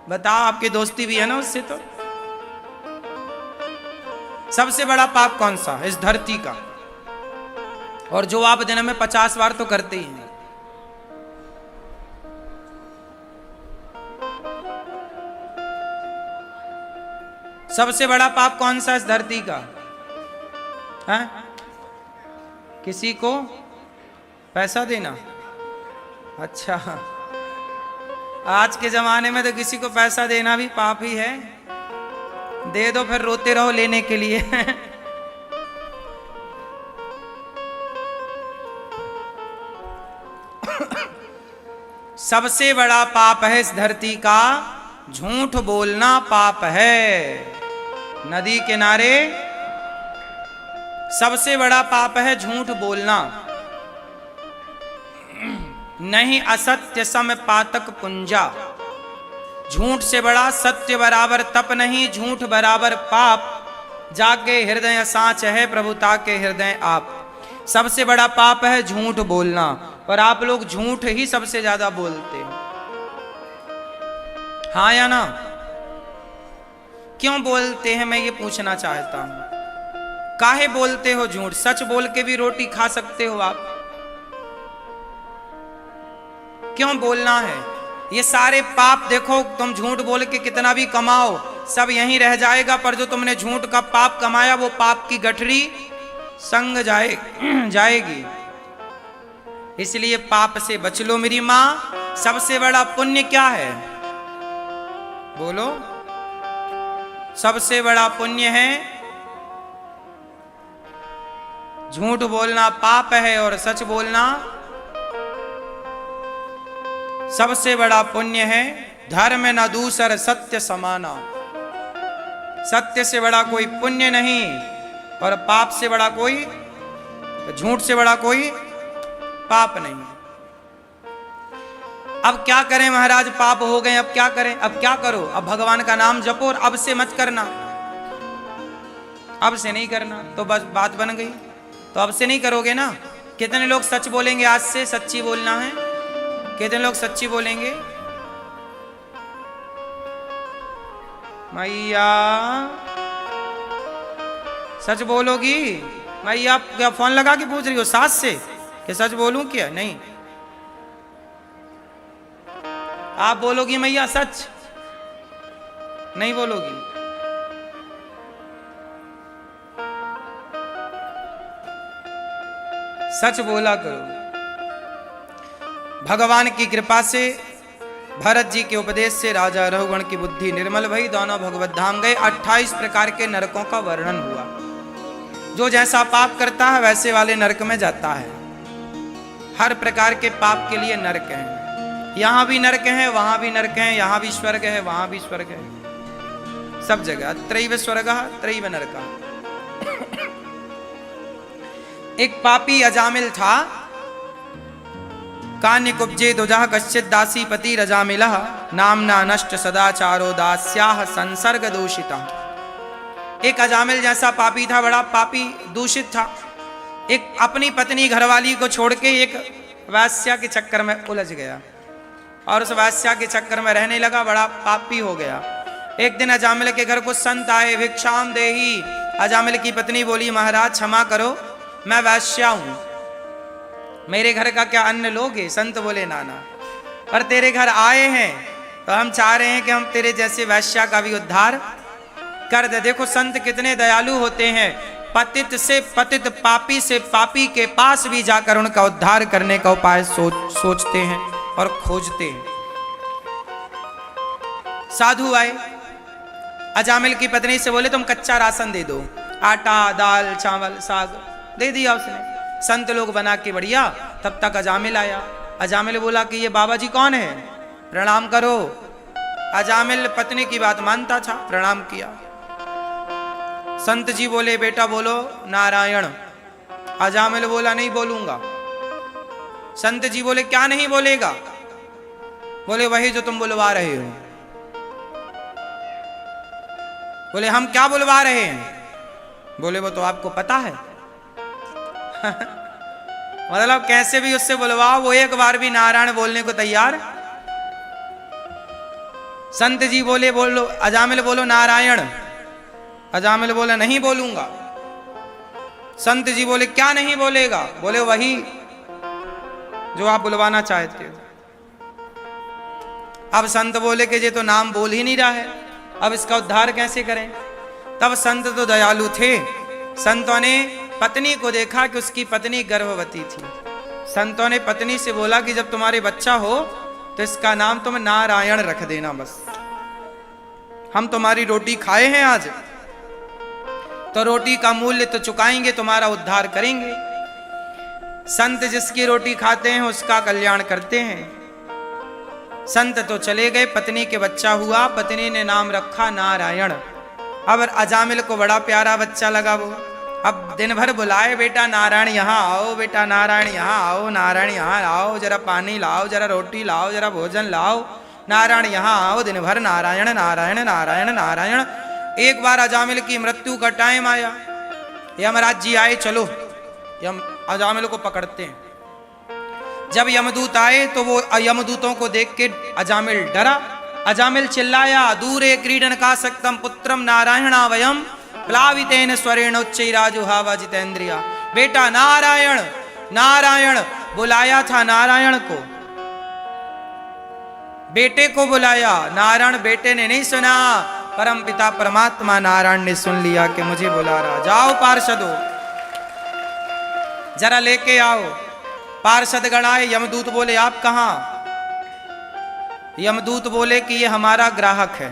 बताओ, आपकी दोस्ती भी है ना उससे। तो सबसे बड़ा पाप कौन सा इस धरती का? और जो आप दिन में 50 बार तो करते ही हैं। सबसे बड़ा पाप कौन सा इस धरती का है? किसी को पैसा देना। अच्छा, आज के जमाने में तो किसी को पैसा देना भी पाप ही है। दे दो फिर रोते रहो लेने के लिए। सबसे बड़ा पाप है इस धरती का झूठ बोलना पाप है। नदी किनारे सबसे बड़ा पाप है झूठ बोलना। नहीं असत्य सम पातक पुंजा, झूठ से बड़ा सत्य बराबर तप नहीं, झूठ बराबर पाप। जाके हृदय साँच है प्रभुता के हृदय आप। सबसे बड़ा पाप है झूठ बोलना, और आप लोग झूठ ही सबसे ज्यादा बोलते हो, हाँ या ना? क्यों बोलते हैं मैं ये पूछना चाहता हूं। काहे बोलते हो झूठ? सच बोल के भी रोटी खा सकते हो आप। क्यों बोलना है? ये सारे पाप देखो, तुम झूठ बोल के कितना भी कमाओ सब यहीं रह जाएगा, पर जो तुमने झूठ का पाप कमाया वो पाप की गठरी संग जाएगी। इसलिए पाप से बच लो मेरी मां। सबसे बड़ा पुण्य क्या है? बोलो। सबसे बड़ा पुण्य है झूठ बोलना पाप है, और सच बोलना सबसे बड़ा पुण्य है। धर्म न दूसर सत्य समाना, सत्य से बड़ा कोई पुण्य नहीं, और पाप से बड़ा कोई, झूठ से बड़ा कोई पाप नहीं। अब क्या करें महाराज, पाप हो गए, अब क्या करें? अब क्या करो? अब भगवान का नाम जपो, और अब से मत करना, अब से नहीं करना। तो बस बात बन गई। तो अब से नहीं करोगे ना। कितने लोग सच बोलेंगे? आज से सच्ची बोलना है। कितने लोग सच्ची बोलेंगे? मैया सच बोलोगी? मैया आप क्या फोन लगा के पूछ रही हो सास से कि सच बोलूं क्या? नहीं, आप बोलोगी मैया सच? नहीं बोलोगी। सच बोला करो। भगवान की कृपा से, भरत जी के उपदेश से राजा रघुगण की बुद्धि निर्मल भई, दोनों भगवत धाम गए। 28 प्रकार के नरकों का वर्णन हुआ। जो जैसा पाप करता है वैसे वाले नरक में जाता है। हर प्रकार के पाप के लिए नरक हैं। यहां भी नरक हैं, वहां भी नरक हैं, यहां भी स्वर्ग है, वहां भी स्वर्ग है, सब जगह त्रैव स्वर्ग त्रैव नरक। एक पापी अजामिल था। कान्य कुब्जे दुजह कश्चित दासी पति रजामिलः, नामना नष्ट सदाचारो दास्याः संसर्ग दूषिता। एक अजामिल जैसा पापी था, बड़ा पापी दूषित था। एक अपनी पत्नी घरवाली को छोड़ के एक वैश्या के चक्कर में उलझ गया, और उस वैश्या के चक्कर में रहने लगा, बड़ा पापी हो गया। एक दिन अजामिल के घर कुछ संत आए, भिक्षाम देही। अजामिल की पत्नी बोली, महाराज क्षमा करो, मैं वैश्या हूं, मेरे घर का क्या अन्न लोगे? संत बोले, नाना, पर तेरे घर आए हैं तो हम चाह रहे हैं कि हम तेरे जैसे वैश्या का भी उद्धार कर दे। देखो संत कितने दयालु होते हैं। पतित से पतित, पापी से पापी के पास भी जाकर उनका उद्धार करने का उपाय सोचते हैं। और खोजते हैं। साधु आए, अजामिल की पत्नी से बोले तुम कच्चा राशन दे दो, आटा दाल चावल साग दे दिया उसने। संत लोग बना के बढ़िया। तब तक अजामिल आया। अजामिल बोला कि ये बाबा जी कौन है, प्रणाम करो। अजामिल पत्नी की बात मानता था, प्रणाम किया। संत जी बोले बेटा बोलो नारायण। अजामिल बोला नहीं बोलूंगा। संत जी बोले क्या नहीं बोलेगा? बोले वही जो तुम बुलवा रहे हो। बोले हम क्या बुलवा रहे हैं? बोले वो तो आपको पता है। मतलब कैसे भी उससे बुलवाओ, वो एक बार भी नारायण बोलने को तैयार। संत जी बोले बोलो, अजामिल बोलो नारायण। अजामिल बोला नहीं बोलूंगा। संत जी बोले क्या नहीं बोलेगा? बोले वही जो आप बुलवाना चाहते हो। अब संत बोले कि ये तो नाम बोल ही नहीं रहा है, अब इसका उद्धार कैसे करें? तब संत तो दयालु थे। संतों ने पत्नी को देखा कि उसकी पत्नी गर्भवती थी। संतों ने पत्नी से बोला कि जब तुम्हारे बच्चा हो तो इसका नाम तुम नारायण रख देना, बस हम तुम्हारी रोटी खाए हैं आज, तो रोटी का मूल्य तो चुकाएंगे, तुम्हारा उद्धार करेंगे। संत जिसकी रोटी खाते हैं उसका कल्याण करते हैं। संत तो चले गए, पत्नी के बच्चा हुआ, पत्नी ने नाम रखा नारायण। अब अजामिल को बड़ा प्यारा बच्चा लगा वो। अब दिन भर बुलाए, बेटा नारायण यहाँ आओ, बेटा नारायण यहाँ आओ, नारायण यहाँ आओ, जरा पानी लाओ, जरा रोटी लाओ, जरा भोजन लाओ, नारायण यहाँ आओ। दिन भर नारायण नारायण नारायण नारायण। एक बार अजामिल की मृत्यु का टाइम आया, यमराज जी आए, चलो अजामिल को पकड़ते हैं। जब यमदूत आए तो वो यमदूतों को देख के अजामिल डरा। अजामिल चिल्लाया, दूरे क्रीडन का सक्तम पुत्रम नारायणा वयम प्लावितेन स्वरेण उच्चैराजुहावा जितेंद्रिया। बेटा नारायण नारायण बुलाया था, नारायण को, बेटे को बुलाया। नारायण बेटे ने नहीं सुना, परम पिता परमात्मा नारायण ने सुन लिया कि मुझे बुला रहा। जाओ पार्षदों जरा लेके आओ। पार्षद गण आए। यमदूत बोले आप कहां? यमदूत बोले कि ये हमारा ग्राहक है,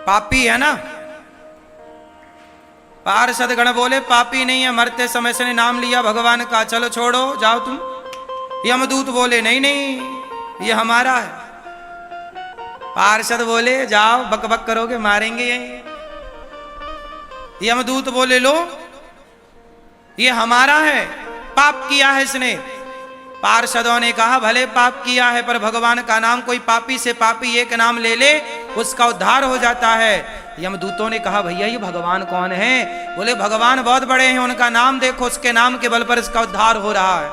पापी है ना। पार्षद गण बोले पापी नहीं है, मरते समय से नाम लिया भगवान का, चलो छोड़ो जाओ तुम। यमदूत बोले नहीं नहीं ये हमारा है। पार्षद बोले जाओ, बक बक करोगे मारेंगे यही। यमदूत बोले लो ये हमारा है, पाप किया है इसने। पार्षदों ने कहा भले पाप किया है पर भगवान का नाम, कोई पापी से पापी एक नाम ले ले उसका उद्धार हो जाता है। यमदूतों ने कहा भैया ये भगवान कौन है? बोले भगवान बहुत बड़े हैं, उनका नाम देखो, उसके नाम के बल पर इसका उद्धार हो रहा है।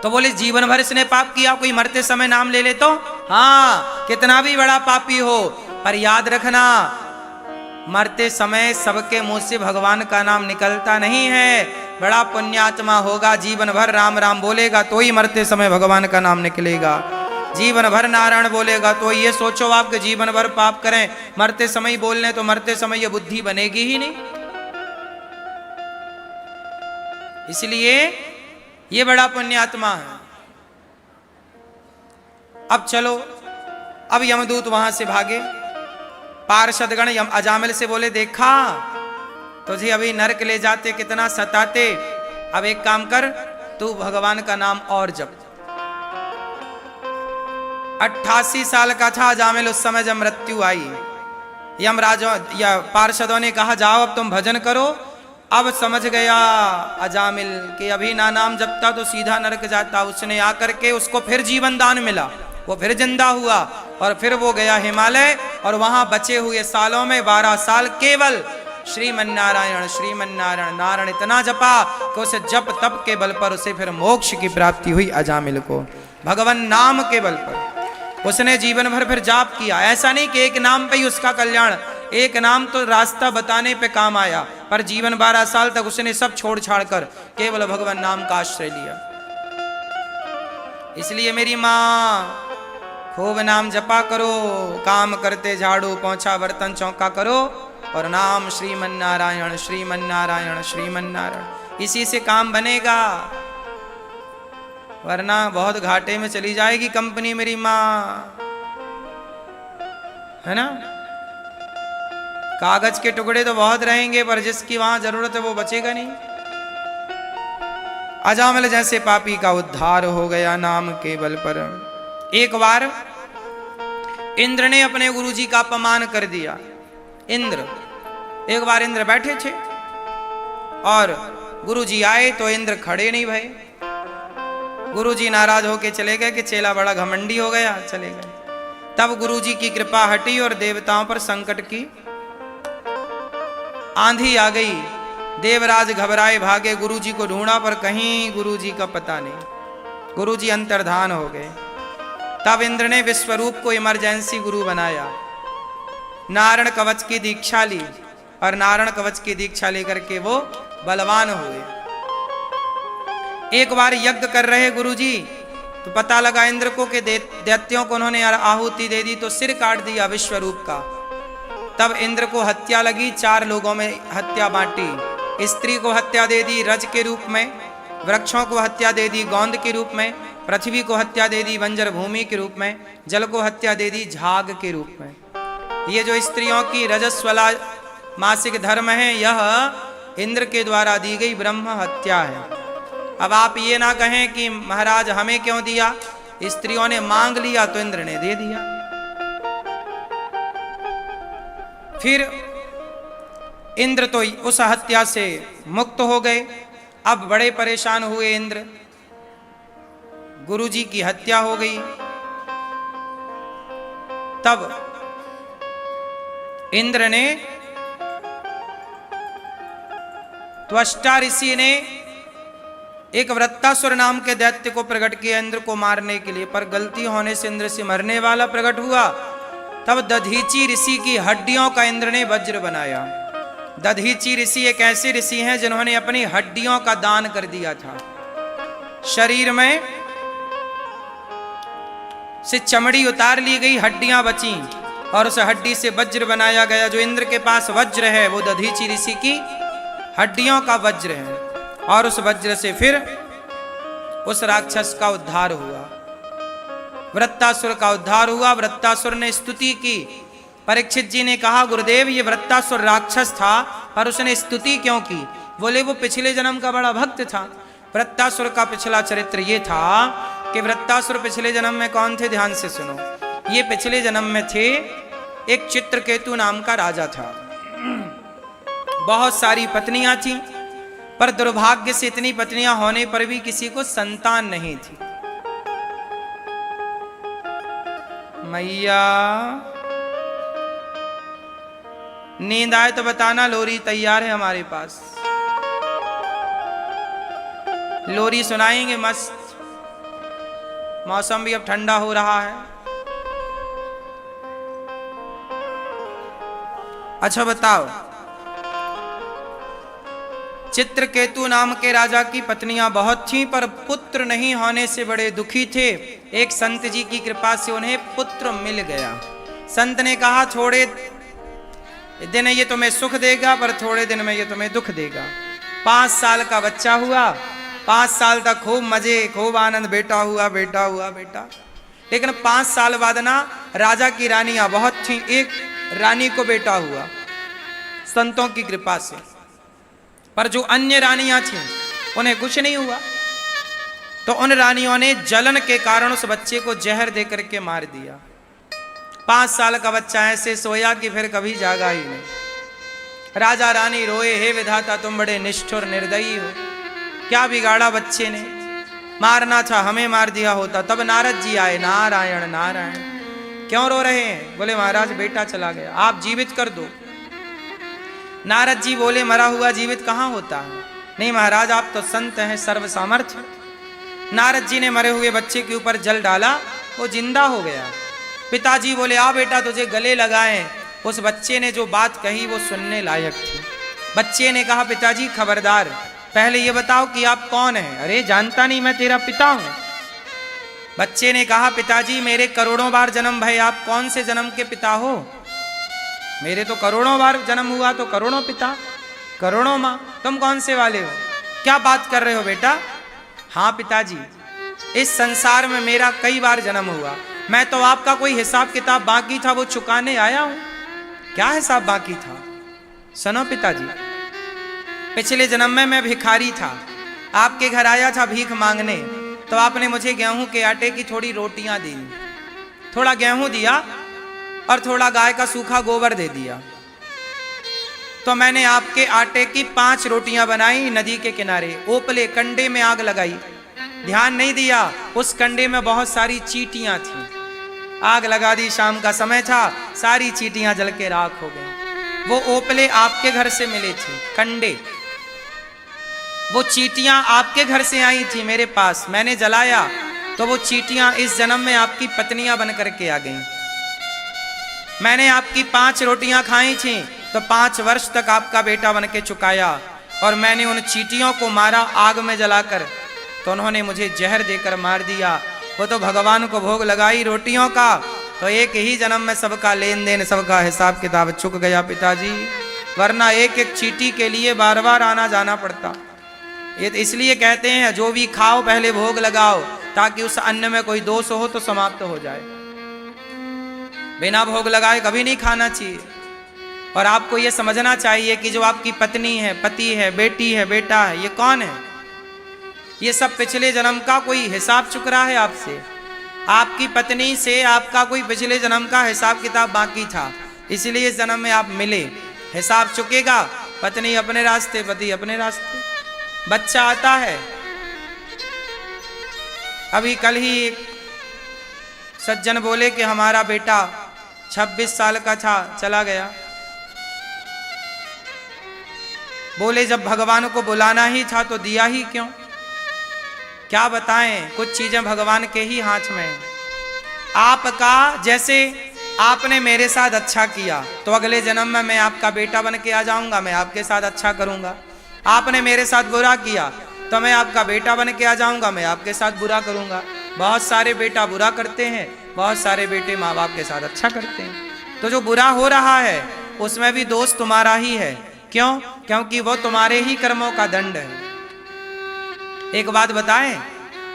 तो बोले जीवन भर इसने पाप किया, कोई मरते समय नाम ले ले तो? हाँ, कितना भी बड़ा पापी हो, पर याद रखना मरते समय सबके मुंह से भगवान का नाम निकलता नहीं है। बड़ा पुण्यात्मा होगा, जीवन भर राम राम बोलेगा तो ही मरते समय भगवान का नाम निकलेगा। जीवन भर नारायण बोलेगा तो ये सोचो आप कि जीवन भर पाप करें, मरते समय बोल लें तो मरते समय ये बुद्धि बनेगी ही नहीं। इसलिए ये बड़ा पुण्यात्मा है। अब चलो, अब यमदूत वहां से भागे। पार्षदगण अजामिल से बोले देखा तुझे अभी नरक ले जाते, कितना सताते, अब एक काम कर तू भगवान का नाम और जप। 88 साल का था अजामिल उस समय जब मृत्यु आई। यमराजों या पार्षदों ने कहा जाओ अब तुम भजन करो। अब समझ गया अजामिल कि अभी ना नाम जपता तो सीधा नरक जाता। उसने आकर के उसको फिर जीवन दान मिला, वो फिर जिंदा हुआ और फिर वो गया हिमालय और वहां बचे हुए सालों में 12 साल केवल श्रीमन्नारायण श्रीमन्नारायण नारायण इतना जपा कि उसे जप तप के बल पर उसे फिर मोक्ष की प्राप्ति हुई। अजामिल को भगवान नाम के बल पर उसने जीवन भर फिर जाप किया। ऐसा नहीं कि एक नाम पे ही उसका कल्याण, एक नाम तो रास्ता बताने पे काम आया, पर जीवन 12 साल तक उसने सब छोड़ छाड़ कर केवल भगवान नाम का आश्रय लिया। इसलिए मेरी माँ खूब नाम जपा करो, काम करते झाड़ू पोंछा बर्तन चौका करो और नाम श्रीमन्नारायण श्रीमन्नारायण श्रीमन्नारायण, इसी से काम बनेगा। वरना बहुत घाटे में चली जाएगी कंपनी मेरी माँ, है ना। कागज के टुकड़े तो बहुत रहेंगे पर जिसकी वहां जरूरत है वो बचेगा नहीं। अजामिल जैसे पापी का उद्धार हो गया नाम के बल पर। एक बार इंद्र ने अपने गुरुजी का अपमान कर दिया। एक बार इंद्र बैठे थे और गुरुजी आए तो इंद्र खड़े नहीं भये। गुरुजी नाराज होके चले गए कि चेला बड़ा घमंडी हो गया, चले गए। तब गुरुजी की कृपा हटी और देवताओं पर संकट की आंधी आ गई। देवराज घबराए भागे, गुरुजी को ढूंढा पर कहीं गुरुजी का पता नहीं। गुरुजी अंतर्धान हो गए। तब इंद्र ने विश्वरूप को इमरजेंसी गुरु बनाया। नारायण कवच की दीक्षा ली और नारायण कवच की दीक्षा लेकर के वो बलवान हुए। एक बार यज्ञ कर रहे गुरुजी तो पता लगा इंद्र को कि दैत्यों को उन्होंने आहुति दे दी तो सिर काट दिया विश्वरूप का। तब इंद्र को हत्या लगी, 4 लोगों में हत्या बांटी। स्त्री को हत्या दे दी रज के रूप में, वृक्षों को हत्या दे दी गोंद के रूप में, पृथ्वी को हत्या दे दी बंजर भूमि के रूप में, जल को हत्या दे दी झाग के रूप में। ये जो स्त्रियों की रजस्वला मासिक धर्म है, यह इंद्र के द्वारा दी गई ब्रह्म हत्या है। अब आप ये ना कहें कि महाराज हमें क्यों दिया, स्त्रियों ने मांग लिया तो इंद्र ने दे दिया। फिर इंद्र तो उस हत्या से मुक्त हो गए। अब बड़े परेशान हुए इंद्र, गुरुजी की हत्या हो गई। तब इंद्र ने, त्वष्टा ऋषि ने एक वृत्तासुर नाम के दैत्य को प्रकट किया इंद्र को मारने के लिए, पर गलती होने से इंद्र से मरने वाला प्रकट हुआ। तब दधीची ऋषि की हड्डियों का इंद्र ने वज्र बनाया। दधीची ऋषि एक ऐसे ऋषि हैं जिन्होंने अपनी हड्डियों का दान कर दिया था। शरीर में से चमड़ी उतार ली गई, हड्डियां बची और उस हड्डी से वज्र बनाया गया। जो इंद्र के पास वज्र है वो दधीची ऋषि की हड्डियों का वज्र है। और उस वज्र से फिर उस राक्षस का उद्धार हुआ, वृत्तासुर का उद्धार हुआ। वृत्तासुर ने स्तुति की। परीक्षित जी ने कहा गुरुदेव ये वृत्तासुर राक्षस था पर उसने स्तुति क्यों की? बोले वो पिछले जन्म का बड़ा भक्त था। वृत्तासुर का पिछला चरित्र ये था कि वृत्तासुर पिछले जन्म में कौन थे, ध्यान से सुनो। ये पिछले जन्म में थे, एक चित्रकेतु नाम का राजा था। बहुत सारी पत्नियां थीं पर दुर्भाग्य से इतनी पत्नियां होने पर भी किसी को संतान नहीं थी। मैया नींद आए तो बताना, लोरी तैयार है हमारे पास, लोरी सुनाएंगे मस्त। मौसम भी अब ठंडा हो रहा है। अच्छा बताओ, चित्रकेतु नाम के राजा की पत्नियां बहुत थीं पर पुत्र नहीं होने से बड़े दुखी थे। एक संत जी की कृपा से उन्हें पुत्र मिल गया। संत ने कहा थोड़े दिन ये तुम्हें सुख देगा पर थोड़े दिन में ये तुम्हें दुख देगा। 5 साल का बच्चा हुआ, 5 साल तक खूब मजे खूब आनंद, बेटा हुआ बेटा हुआ बेटा। लेकिन 5 साल बाद ना राजा की रानियां बहुत थीं, एक रानी को बेटा हुआ संतों की कृपा से, पर जो अन्य रानियां थीं उन्हें कुछ नहीं हुआ। तो उन रानियों ने जलन के कारण उस बच्चे को जहर दे करके मार दिया। 5 साल का बच्चा ऐसे सोया कि फिर कभी जागा ही नहीं। राजा रानी रोए, हे विधाता तुम बड़े निष्ठुर निर्दयी हो, क्या बिगाड़ा बच्चे ने, मारना था हमें मार दिया होता। तब नारद जी आए, नारायण नारायण, क्यों रो रहे हैं? बोले महाराज बेटा चला गया, आप जीवित कर दो। नारद जी बोले मरा हुआ जीवित कहाँ होता है? नहीं महाराज आप तो संत हैं सर्व सामर्थ्य। नारद जी ने मरे हुए बच्चे के ऊपर जल डाला, वो जिंदा हो गया। पिताजी बोले आ बेटा तुझे गले लगाएं। उस बच्चे ने जो बात कही वो सुनने लायक थी। बच्चे ने कहा पिताजी खबरदार, पहले ये बताओ कि आप कौन हैं? अरे जानता नहीं, मैं तेरा पिता हूं। बच्चे ने कहा पिताजी मेरे करोड़ों बार जन्म भये, आप कौन से जन्म के पिता हो? मेरे तो करोड़ों बार जन्म हुआ तो करोड़ों पिता, करोड़ों माँ, तुम कौन से वाले हो? क्या बात कर रहे हो बेटा? हाँ पिताजी, इस संसार में मेरा कई बार जन्म हुआ, मैं तो आपका कोई हिसाब किताब बाकी था वो चुकाने आया हूं। क्या हिसाब बाकी था? सुनो पिताजी, पिछले जन्म में मैं भिखारी था, आपके घर आया था भीख मांगने, तो आपने मुझे गेहूं के आटे की थोड़ी रोटियां दी, थोड़ा गेहूं दिया और थोड़ा गाय का सूखा गोबर दे दिया। तो मैंने आपके आटे की 5 रोटियां बनाई, नदी के किनारे ओपले कंडे में आग लगाई। ध्यान नहीं दिया, उस कंडे में बहुत सारी चींटियां थी, आग लगा दी, शाम का समय था, सारी चींटियां जल के राख हो गई। वो ओपले आपके घर से मिले थे, कंडे, वो चींटियां आपके घर से आई थी मेरे पास, मैंने जलाया तो वो चींटियां इस जन्म में आपकी पत्नियां बन करके आ गईं। मैंने आपकी 5 रोटियां खाई थी तो 5 वर्ष तक आपका बेटा बन के चुकाया, और मैंने उन चींटियों को मारा आग में जलाकर, तो उन्होंने मुझे जहर देकर मार दिया। वो तो भगवान को भोग लगाई रोटियों का, तो एक ही जन्म में सबका लेन देन, सबका हिसाब किताब चुक गया पिताजी, वरना एक एक चींटी के लिए बार बार आना जाना पड़ता। ये तो इसलिए कहते हैं जो भी खाओ पहले भोग लगाओ, ताकि उस अन्न में कोई दोष हो तो समाप्त हो जाए। बिना भोग लगाए कभी नहीं खाना चाहिए। और आपको ये समझना चाहिए कि जो आपकी पत्नी है, पति है, बेटी है, बेटा है, ये कौन है? ये सब पिछले जन्म का कोई हिसाब चुक रहा है आपसे। आपकी पत्नी से आपका कोई पिछले जन्म का हिसाब किताब बाकी था, इसलिए इस जन्म में आप मिले, हिसाब चुकेगा। पत्नी अपने रास्ते, पति अपने रास्ते। बच्चा आता है, अभी कल ही एक सज्जन बोले कि हमारा बेटा 26 साल का था, चला गया। बोले जब भगवान को बुलाना ही था तो दिया ही क्यों? क्या बताएं, कुछ चीजें भगवान के ही हाथ में है। आपका जैसे आपने मेरे साथ अच्छा किया तो अगले जन्म में मैं आपका बेटा बन के आ जाऊंगा, मैं आपके साथ अच्छा करूंगा। आपने मेरे साथ बुरा किया तो मैं आपका बेटा बन के आ जाऊंगा, मैं आपके साथ बुरा करूंगा। बहुत सारे बेटा बुरा करते हैं, बहुत सारे बेटे माँ बाप के साथ अच्छा करते हैं। तो जो बुरा हो रहा है उसमें भी दोष तुम्हारा ही है। क्यों? क्योंकि वो तुम्हारे ही कर्मों का दंड है। एक बात बताएं,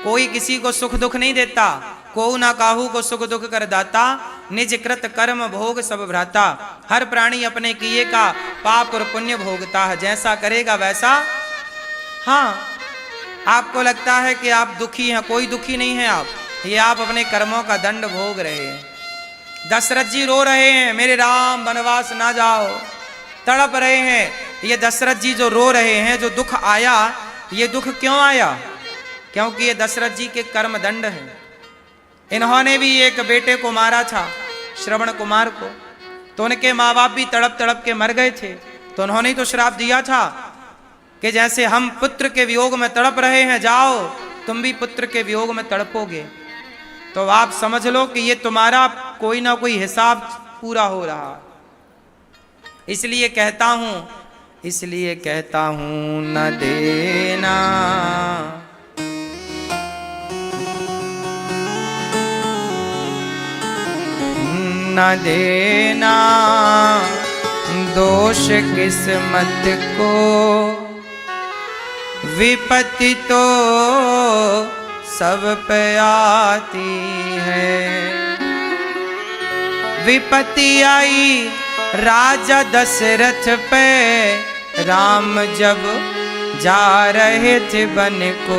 कोई किसी को सुख दुख नहीं देता, को ना काहू को सुख दुख कर दाता, निज कृत कर्म भोग सब भ्राता। हर प्राणी अपने किए का पाप और पुण्य भोगता है, जैसा करेगा वैसा। हाँ, आपको लगता है कि आप दुखी हैं, कोई दुखी नहीं है आप, ये आप अपने कर्मों का दंड भोग रहे हैं। दशरथ जी रो रहे हैं, मेरे राम वनवास ना जाओ, तड़प रहे हैं। ये दशरथ जी जो रो रहे हैं, जो दुख आया, ये दुख क्यों आया? क्योंकि ये दशरथ जी के कर्म दंड है। इन्होंने भी एक बेटे को मारा था, श्रवण कुमार को, तो उनके माँ बाप भी तड़प तड़प के मर गए थे। तो उन्होंने तो श्राप दिया था कि जैसे हम पुत्र के वियोग में तड़प रहे हैं, जाओ तुम भी पुत्र के वियोग में तड़पोगे। तो आप समझ लो कि ये तुम्हारा कोई ना कोई हिसाब पूरा हो रहा। इसलिए कहता हूं न देना न देना दोष किस्मत को, विपत्ति तो सब पे आती है। विपत्ति आई राजा दशरथ पे, राम जब जा रहे थे वन को।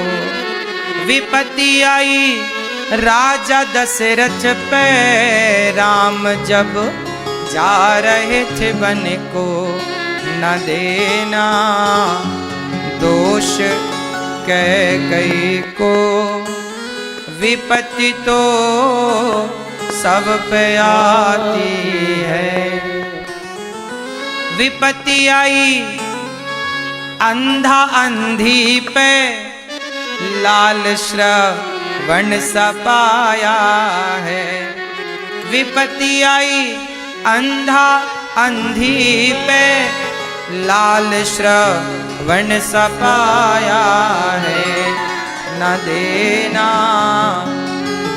विपत्ति आई राजा दशरथ पे, राम जब जा रहे थे वन को। न देना दोष कैकेयी को, विपत्ति तो सब पे आती है। विपत्ति आई अंधा अंधी पे, लाल श्रवण सपाया है। विपत्ति आई अंधा अंधी पे, लाल श्रवण सपाया है। न देना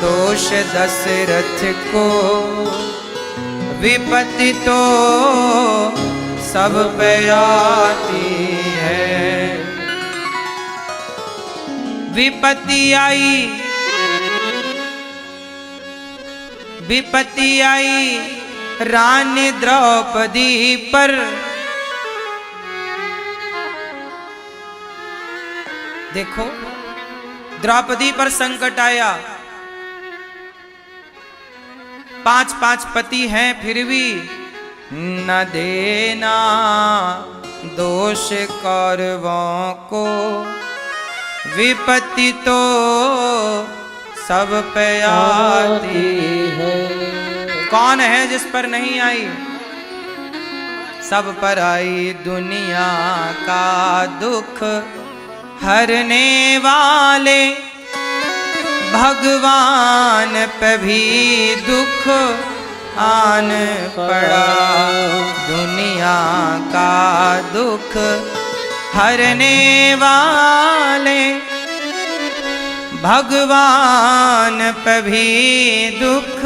दोष दशरथ को, विपत्ति तो सब पे आती है। विपत्ति आई विपत्ति आई रानी द्रौपदी पर, देखो द्रौपदी पर संकट आया। 5 पति हैं फिर भी न देना दोष कौरवों को, विपत्ति तो सब पे आती है। कौन है जिस पर नहीं आई? सब पर आई दुनिया का दुख हरने वाले, भगवान पे भी दुख आन पड़ा। दुनिया का दुख हरने वाले, भगवान पे भी दुख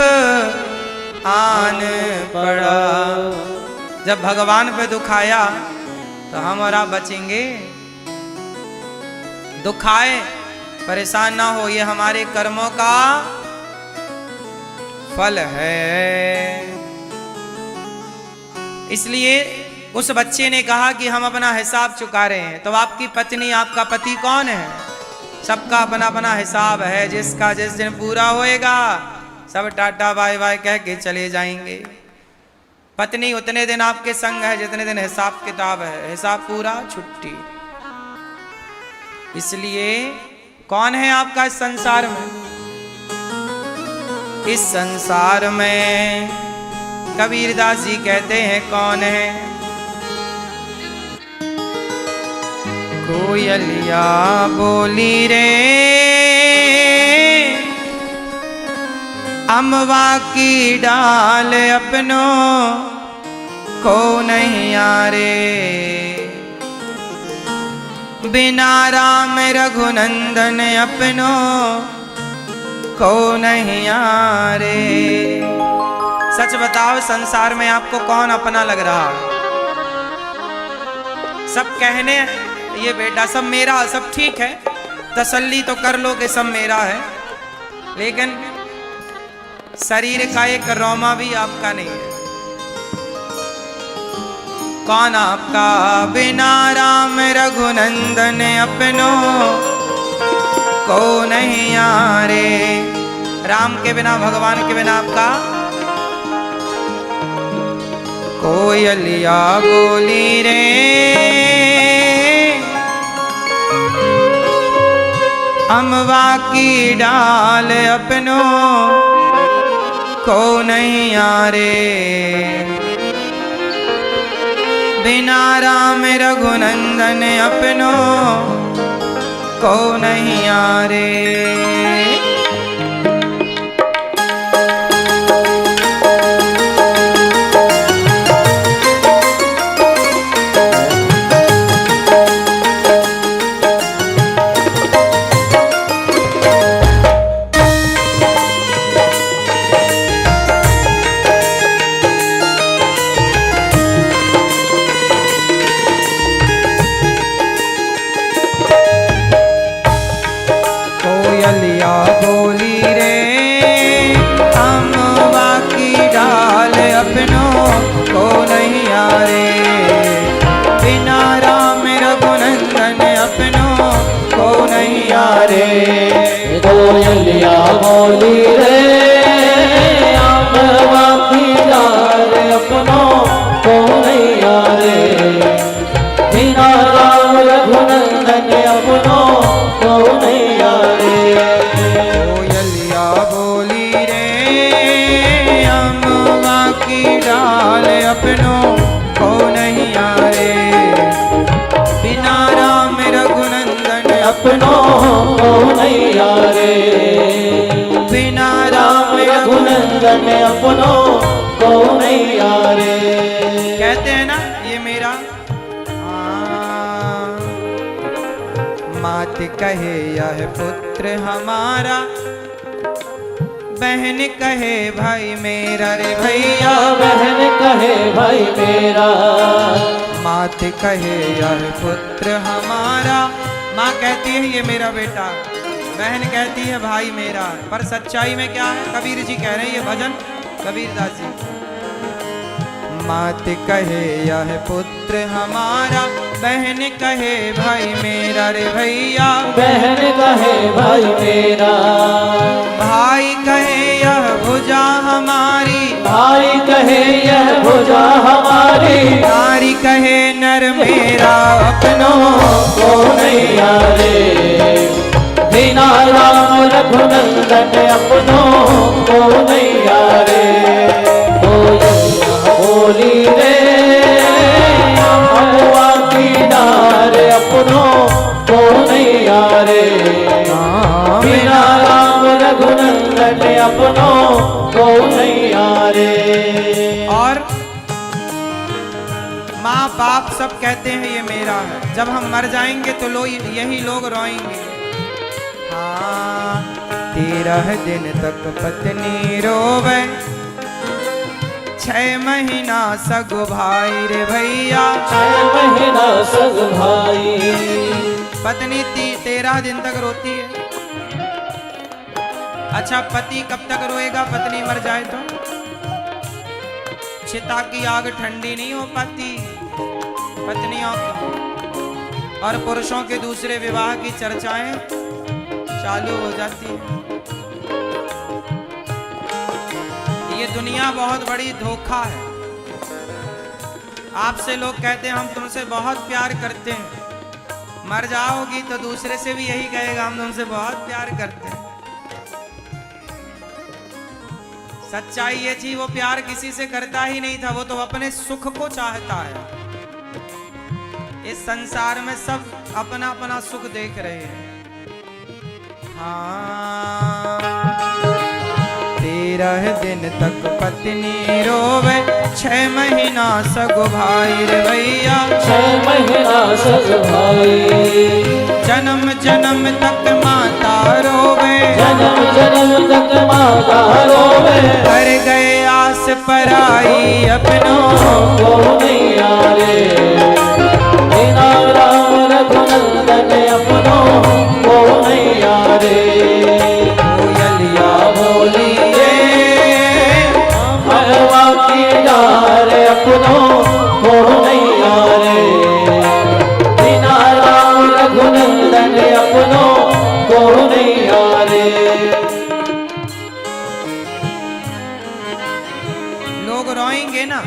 आन पड़ा। जब भगवान पे दुख आया तो हम और आप बचेंगे? दुख आए परेशान ना हो, ये हमारे कर्मों का फल है। इसलिए उस बच्चे ने कहा कि हम अपना हिसाब चुका रहे हैं। तो आपकी पत्नी, आपका पति कौन है? सबका अपना अपना हिसाब है, जिसका जिस दिन पूरा होएगा सब टाटा बाय बाय कह के चले जाएंगे। पत्नी उतने दिन आपके संग है जितने दिन हिसाब किताब है, हिसाब पूरा छुट्टी। इसलिए कौन है आपका इस संसार में? इस संसार में कबीरदास जी कहते हैं कौन है? कोयलिया बोली रे अमवा की डाल अपनों को नहीं आरे, बिना राम रघुनंदन अपनों को नहीं आरे। सच बताओ संसार में आपको कौन अपना लग रहा? सब कहने ये बेटा सब मेरा, सब ठीक है, तसल्ली तो कर लो कि सब मेरा है, लेकिन शरीर का एक रोमा भी आपका नहीं है। कौन आपका? बिना राम रघुनंदन अपनों को नहीं आरे। राम के बिना, भगवान के बिना आपका? कोयलिया बोली रे अमवा की डाल अपनों को नहीं आरे, बिना राम रघुनंदन अपनों को नहीं आरे। कोयलिया बोली रे अमवा की डाल अपनों को नहीं आरे, बिना राम रघुनंदन अपनों को नहीं आरे। कोयलिया बोली रे अमवा की डाल अपनों को नहीं आरे, बिना राम रघुनंदन अपनों को नहीं आरे। कोयलिया बोली रे अमवा की डाल अपनों को नहीं आरे, बिना राम रघुनंदन अपनों को नहीं आरे, बिना राम रघुनंदन अपनों को नहीं आरे। कहते हैं ना ये मेरा मात कहे यह पुत्र हमारा, बहन कहे भाई मेरा रे भैया, बहन कहे भाई मेरा, मात कहे यह पुत्र हमारा। माँ कहती है ये मेरा बेटा, बहन कहती है भाई मेरा, पर सच्चाई में क्या है? कबीर जी कह रहे हैं, ये भजन कबीरदास जी। मात कहे यह पुत्र हमारा, बहन कहे भाई मेरा रे भैया। बहन कहे भाई मेरा, भाई कहे यह भुजा हमारी, भाई कहे यह भुजा हमारी। नारी कहे नर मेरा, अपनों को नैया रे। बिना राम रघुनंदन अपनों को नैया रे। बोली रे अमवा की डार अपनों को नैया रे। बिना राम रघुनंदन अपनों को नैया रे। और माँ बाप सब कहते हैं ये मेरा है, जब हम मर जाएंगे तो यही लोग रोएंगे। हाँ, 13 दिन तक पत्नी रोवे, 6 महीना सगो भाई रे भैया। 6 महीना सग भाई। पत्नी 13 दिन तक रोती है। अच्छा, पति कब तक रोएगा? पत्नी मर जाए तो? चिता की आग ठंडी नहीं हो पाती पत्नियों की, और पुरुषों के दूसरे विवाह की चर्चाएं चालू हो जाती है। ये दुनिया बहुत बड़ी धोखा है। आपसे लोग कहते हैं हम तुमसे बहुत प्यार करते हैं, मर जाओगी तो दूसरे से भी यही कहेगा हम तुमसे बहुत प्यार करते हैं। सच्चाई ये थी, वो प्यार किसी से करता ही नहीं था, वो तो अपने सुख को चाहता है। इस संसार में सब अपना अपना सुख देख रहे हैं। हाँ, 13 दिन तक पत्नी रोवे, 6 महीना सगो भाई रे भैया। 6 महीना सग भाई। जन्म जन्म तक माता रोवे, जन्म जन्म तक माता रोवे। कर गए आस पराई अपनों को नैया रे। बिना राम रघुनंदन अपनों को नैया रे। कोयलिया बोली रे अमवा की डार अपनों को नैया रे। बिना राम रघुनंदन अपनों को नैया रे। लोग रोएंगे ना।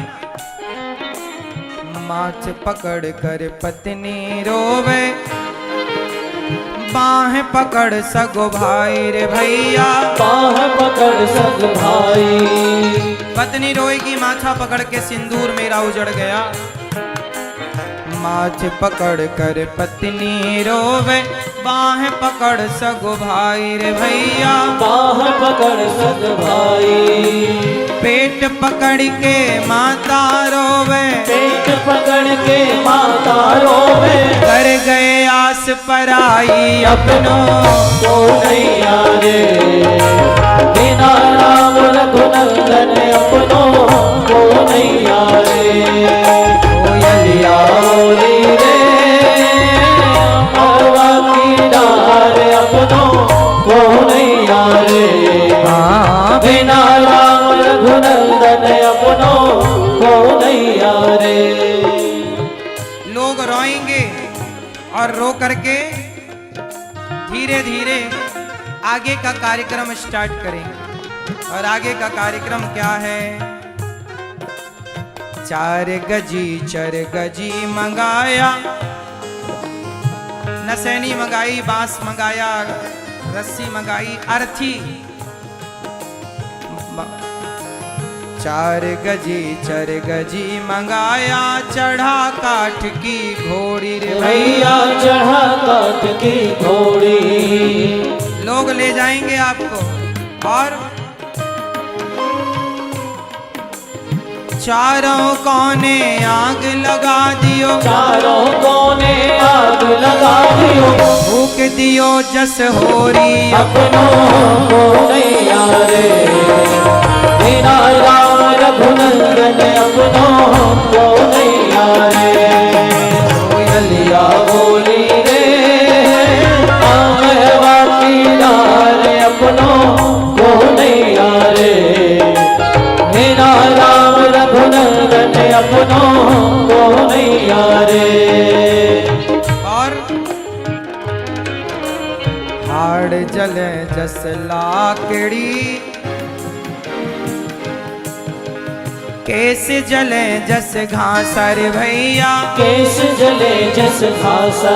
माछ पकड़ कर पत्नी रोवे, बाहें पकड़ सगो भाई रे भैया। बाह पकड़ सग भाई। पत्नी रोएगी, माथा पकड़ के सिंदूर मेरा उजड़ गया। माछ पकड़ कर पत्नी रोवे, बाहें पकड़ सगो भाई रे भैया। बाह पकड़ सग भाई। पेट पकड़ के माता रोवे, पेट पकड़ के माता रोवे। कर गए आस पराई अपनों को नैया रे। बिना राम रघुनंदन अपनों को नैया रे। कोयलिया बोली रे अमवा की डार अपनों को नैया रे। बिना राम रघुनंदन अपनों को नैया रे। लोग रोएंगे और रो करके धीरे धीरे आगे का कार्यक्रम स्टार्ट करेंगे। और आगे का कार्यक्रम क्या है? 4 गजी 4 गजी मंगाया, नसैनी मंगाई, बांस मंगाया, रस्सी मंगाई, अर्थी। 4 गजी 4 गजी मंगाया, चढ़ा काठ की घोड़ी रे भैया। चढ़ा काठ की घोड़ी। लोग ले जाएंगे आपको। और चारों कोने आग लगा दियो, चारों कोने आग लगा दियो। फूक दियो जस होरी अपनों को नैया रे। बिना राम रघुनंदन अपनों को नैया रे। कोयलिया बोली रे अमवा की हाड़ जले जस लाकड़ी केस जले जस घास रे भैया केस जले जस घासा।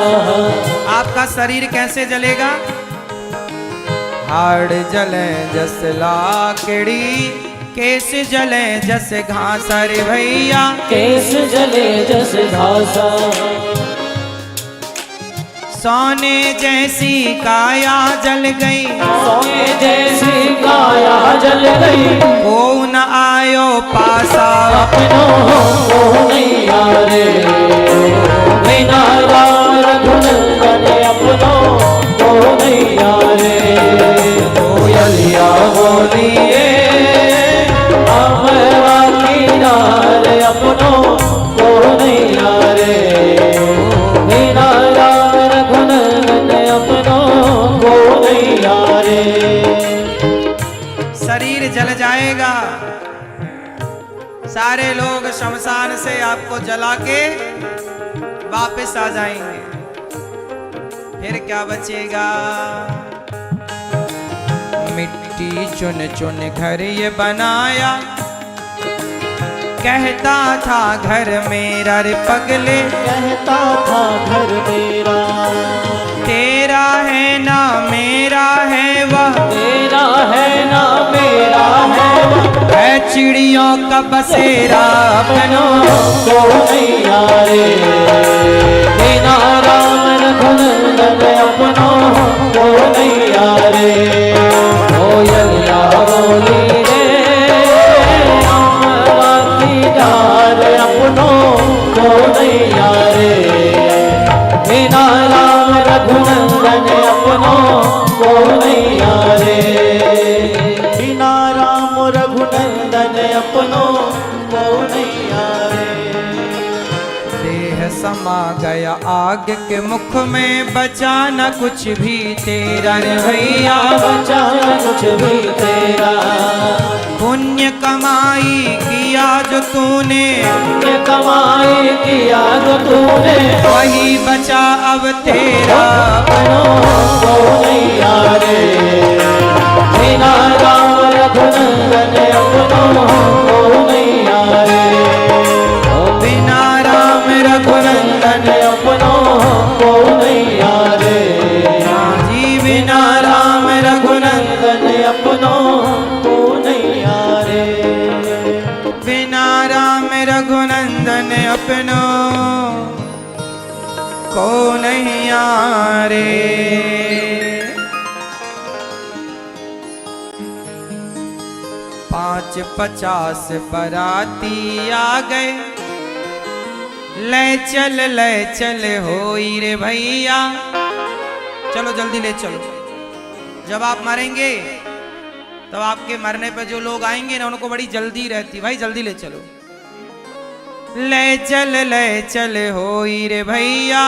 आपका शरीर कैसे जलेगा? हाड़ जले जस लाकड़ी केस जले जस घास रे भैया केस जले जस घासा। सोने जैसी काया जल गई सोने जैसी काया जल गई। को न आयो पासा अपनों को नहीं आरे बिना राम रघुनंदन अपनों को नहीं आरे। कोयलिया बोलिए अमरा किनार अपनों को नहीं आरे बिना राम रघुनंदन अपनों को नहीं आरे। शरीर जल जाएगा, सारे लोग शमशान से आपको जला के वापस आ जाएंगे, फिर क्या बचेगा? मिट्टी चुन चुन घर ये बनाया, कहता था घर मेरा रे पगले, कहता था घर मेरा तेरा है ना मेरा है वह, तेरा है ना मेरा है वह। है चिड़ियों का बसेरा अपनों को नहीं आरे बिना राम रघुनंदन अपनों को नहीं आरे। कोयलिया बोली रे अमरा किनार अपनों को नहीं आरे बिना राम रघुनंदन अपनों को नहीं आरे बिना राम रघुनंदन अपनों को नहीं आरे। देह समा गया आग के मुख में, बचा न कुछ भी तेरा रे भैया, बचा कुछ भी तेरा। पुण्य कमाई किया जो तूने, पुण्य कमाई किया जो तूने, वही बचा अब तेरा अपनों को नहीं आरे बिना राम रघुनंदन अपनों को नहीं आरे बिना राम रघुनंदन अपनों को नहीं आरे जी, बिना राम रघुनंदन अपनों को नहीं आरे बिना राम रघुनंदन अपनों को नहीं आरे। 550 बराती आ गए, ले चल होई रे भैया, चलो जल्दी ले चलो। जब आप मरेंगे तब आपके मरने पे जो लोग आएंगे ना उनको बड़ी जल्दी रहती, भाई जल्दी ले चलो। ले चल होई रे भैया,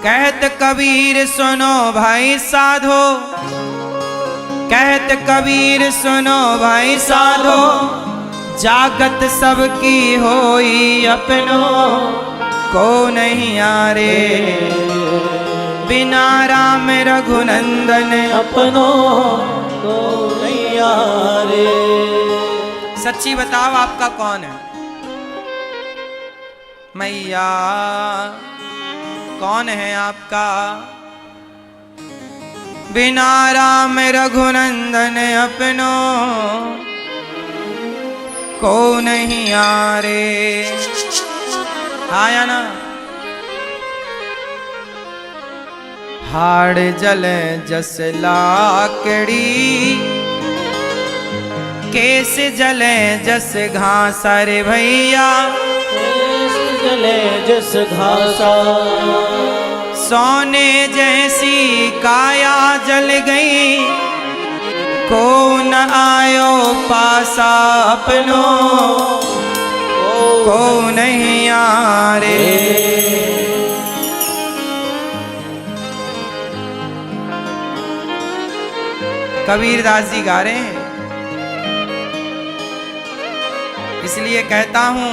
कहत कबीर सुनो भाई साधो, कहत कबीर सुनो भाई साधो, जागत सबकी होई अपनों को नहीं आरे बिना राम रघुनंदन अपनों को नहीं आरे। सच्ची बताओ आपका कौन है? मैया कौन है आपका? बिना राम रघुनंदन अपनों को नहीं आरे। आया ना? हाड़ जले जस लाकड़ी, केस जले जस घास रे भैया, केस जले जस घासा। सोने जैसी काया जल गई, को न आयो पासा अपनों को नहीं आरे। कबीरदास जी गा रहे हैं, इसलिए कहता हूं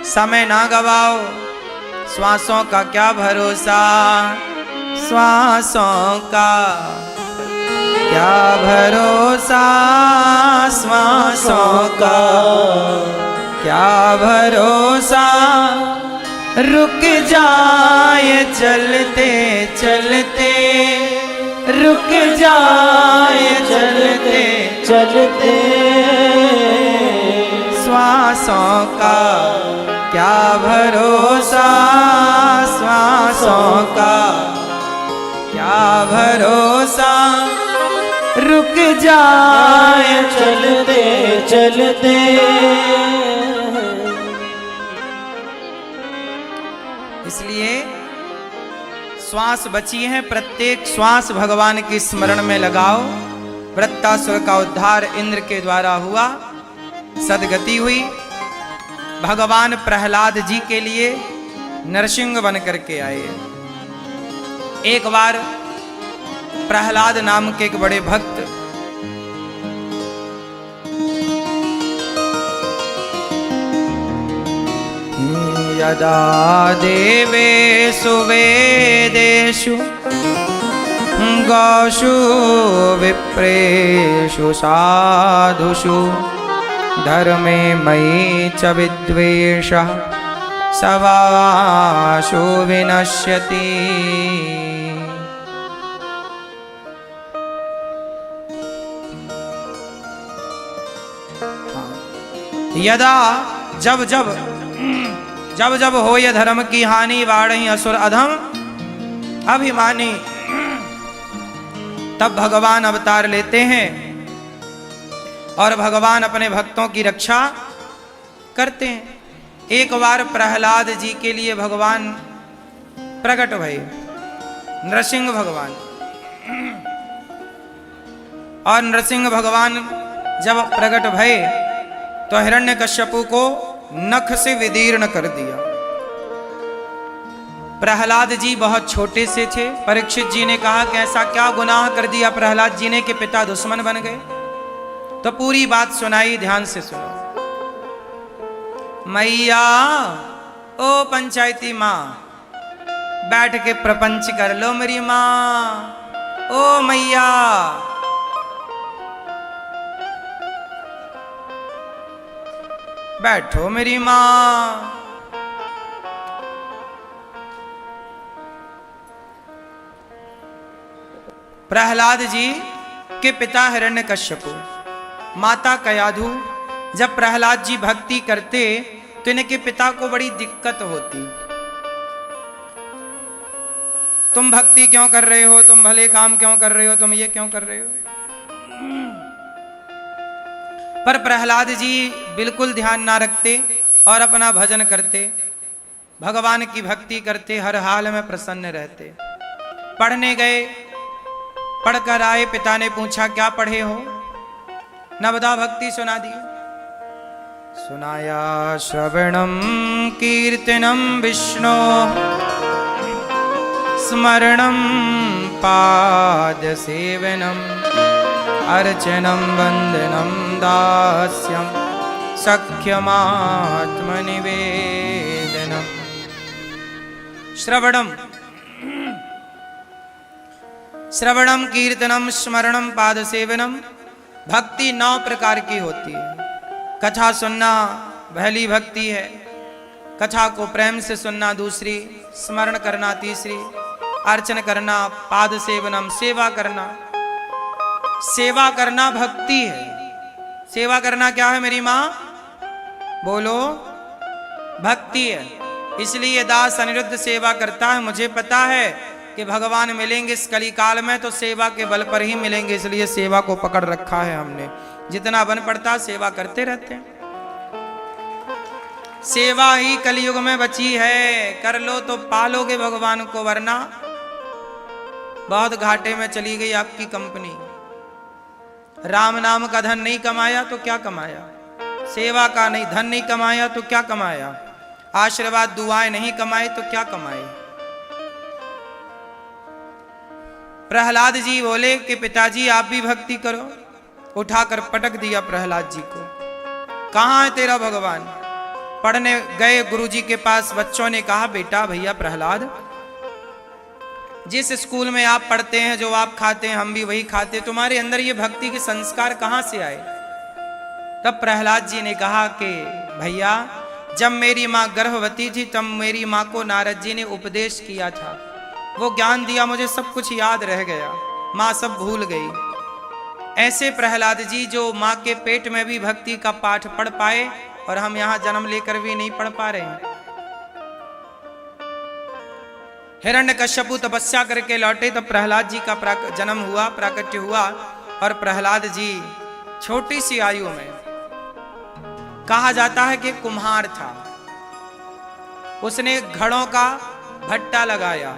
समय ना गवाओ, श्वासों का क्या भरोसा, श्वासों का क्या भरोसा, श्वासों का क्या भरोसा, रुक जाए चलते चलते, रुक जाए चलते चलते, श्वासों का क्या भरोसा, श्वासों का क्या भरोसा, रुक जाए चलते चलते। इसलिए श्वास बची है, प्रत्येक श्वास भगवान के स्मरण में लगाओ। वृत्तासुर का उद्धार इंद्र के द्वारा हुआ, सदगति हुई। भगवान प्रहलाद जी के लिए नरसिंह बन करके आए। एक बार प्रहलाद नाम के एक बड़े भक्त यदा देवेषु वेदेषु गौषु विप्रेषु साधुषु धर्मे मयि च विद्वेषः सवाशु विनश्यति। यदा जब जब जब जब हो ये धर्म की हानि, बाढ़ी असुर अधम अभिमानी, तब भगवान अवतार लेते हैं और भगवान अपने भक्तों की रक्षा करते हैं। एक बार प्रहलाद जी के लिए भगवान प्रकट भये, नरसिंह भगवान। और नरसिंह भगवान जब प्रकट भये तो हिरण्यकश्यपु को नख से विदीर्ण कर दिया। प्रहलाद जी बहुत छोटे से थे। परीक्षित जी ने कहा कि ऐसा क्या गुनाह कर दिया प्रहलाद जी ने कि पिता दुश्मन बन गए। तो पूरी बात सुनाई, ध्यान से सुनो। मैया ओ पंचायती माँ, बैठ के प्रपंच कर लो मेरी माँ। ओ मैया, बैठो मेरी माँ। प्रहलाद जी के पिता हिरण्यकश्यपु, माता कयाधु, जब प्रहलाद जी भक्ति करते तो इनके पिता को बड़ी दिक्कत होती। तुम भक्ति क्यों कर रहे हो, तुम भले काम क्यों कर रहे हो, तुम ये क्यों कर रहे हो। पर प्रहलाद जी बिल्कुल ध्यान ना रखते और अपना भजन करते, भगवान की भक्ति करते, हर हाल में प्रसन्न रहते। पढ़ने गए, पढ़कर आए, पिता ने पूछा क्या पढ़े हो, नवदा भक्ति सुना दी। सुनाया श्रवणम कीर्तनम विष्णु स्मरणम पाद सेवनम अर्चनम वंदनम दास्यम सख्यमात्मनिवेदनम। श्रवणम, श्रवणम कीर्तनम स्मरणम पाद सेवनम। भक्ति 9 प्रकार की होती है। कथा सुनना पहली भक्ति है, कथा को प्रेम से सुनना दूसरी, स्मरण करना तीसरी, अर्चन करना, पाद सेवनम सेवा करना। सेवा करना भक्ति है। सेवा करना क्या है मेरी माँ, बोलो, भक्ति है। इसलिए दास अनिरुद्ध सेवा करता है। मुझे पता है कि भगवान मिलेंगे इस कली काल में तो सेवा के बल पर ही मिलेंगे, इसलिए सेवा को पकड़ रखा है हमने। जितना बन पड़ता सेवा करते रहते हैं। सेवा ही कलयुग में बची है, कर लो तो पालोगे भगवान को, वरना बहुत घाटे में चली गई आपकी कंपनी। राम नाम का धन नहीं कमाया तो क्या कमाया, सेवा का नहीं धन नहीं कमाया तो क्या कमाया, आशीर्वाद दुआएं नहीं कमाए तो क्या कमाए। प्रहलाद जी बोले कि पिताजी आप भी भक्ति करो। उठाकर पटक दिया प्रहलाद जी को। कहाँ है तेरा भगवान, पढ़ने गए गुरुजी के पास। बच्चों ने कहा, बेटा भैया प्रहलाद, जिस स्कूल में आप पढ़ते हैं, जो आप खाते हैं हम भी वही खाते, तुम्हारे अंदर ये भक्ति के संस्कार कहां से आए? तब प्रहलाद जी ने कहा कि भैया, जब मेरी माँ गर्भवती थी तब मेरी माँ को नारद जी ने उपदेश किया था, वो ज्ञान दिया, मुझे सब कुछ याद रह गया, माँ सब भूल गई। ऐसे प्रहलाद जी जो माँ के पेट में भी भक्ति का पाठ पढ़ पाए और हम यहाँ जन्म लेकर भी नहीं पढ़ पा रहे हैं। हिरण्यकश्यपु तपस्या करके लौटे तब प्रहलाद जी का जन्म हुआ, प्राकट्य हुआ। और प्रहलाद जी छोटी सी आयु में, कहा जाता है कि कुम्हार था, उसने घड़ों का भट्टा लगाया,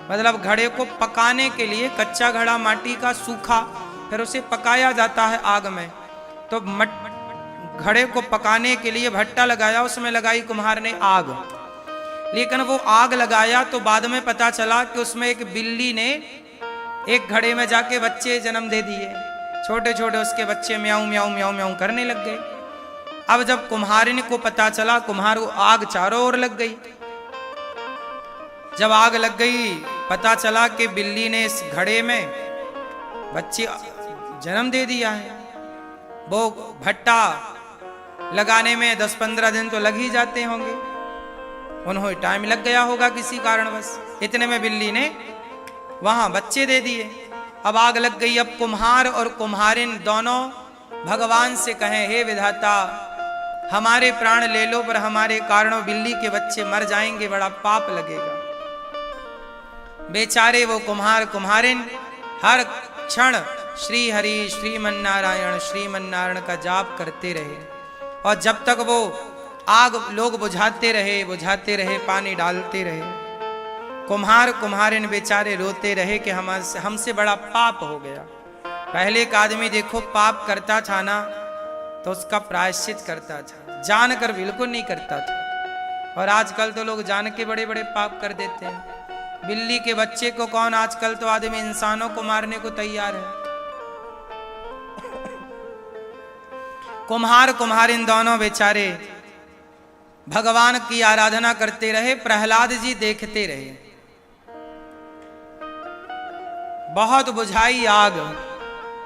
मतलब घड़े को पकाने के लिए, कच्चा घड़ा माटी का सूखा, फिर उसे पकाया जाता है आग में, तो घड़े को पकाने के लिए भट्टा लगाया, उसमें लगाई कुम्हार ने आग। लेकिन वो आग लगाया तो बाद में पता चला कि उसमें एक बिल्ली ने एक घड़े में जाके बच्चे जन्म दे दिए, छोटे छोटे उसके बच्चे म्याऊं म्याऊं म्याऊं म्याऊं करने लग गए। अब जब कुम्हारिन को पता चला, कुम्हार को आग चारों ओर लग गई। जब आग लग गई, पता चला कि बिल्ली ने इस घड़े में बच्चे जन्म दे दिया है। वो भट्टा लगाने में 10-15 दिन तो लग ही जाते होंगे, उन्हें टाइम लग गया होगा किसी कारणवश, इतने में बिल्ली ने वहां बच्चे दे दिए। अब आग लग गई। अब कुम्हार और कुम्हारिन दोनों भगवान से कहें, हे विधाता, हमारे प्राण ले लो, पर हमारे कारणों बिल्ली के बच्चे मर जाएंगे, बड़ा पाप लगेगा। बेचारे वो कुम्हार कुम्हारिन हर क्षण श्री हरि श्रीमन्नारायण श्रीमन्नारायण का जाप करते रहे, और जब तक वो आग लोग बुझाते रहे, पानी डालते रहे, कुम्हार कुम्हारिन बेचारे रोते रहे कि हमसे बड़ा पाप हो गया। पहले एक आदमी देखो पाप करता था ना, तो उसका प्रायश्चित करता था, जानकर बिल्कुल नहीं करता था। और आजकल तो लोग जान के बड़े बड़े पाप कर देते हैं। बिल्ली के बच्चे को कौन, आजकल तो आदमी इंसानों को मारने को तैयार है। कुम्हार कुम्हारिन दोनों बेचारे भगवान की आराधना करते रहे, प्रहलाद जी देखते रहे। बहुत बुझाई आग,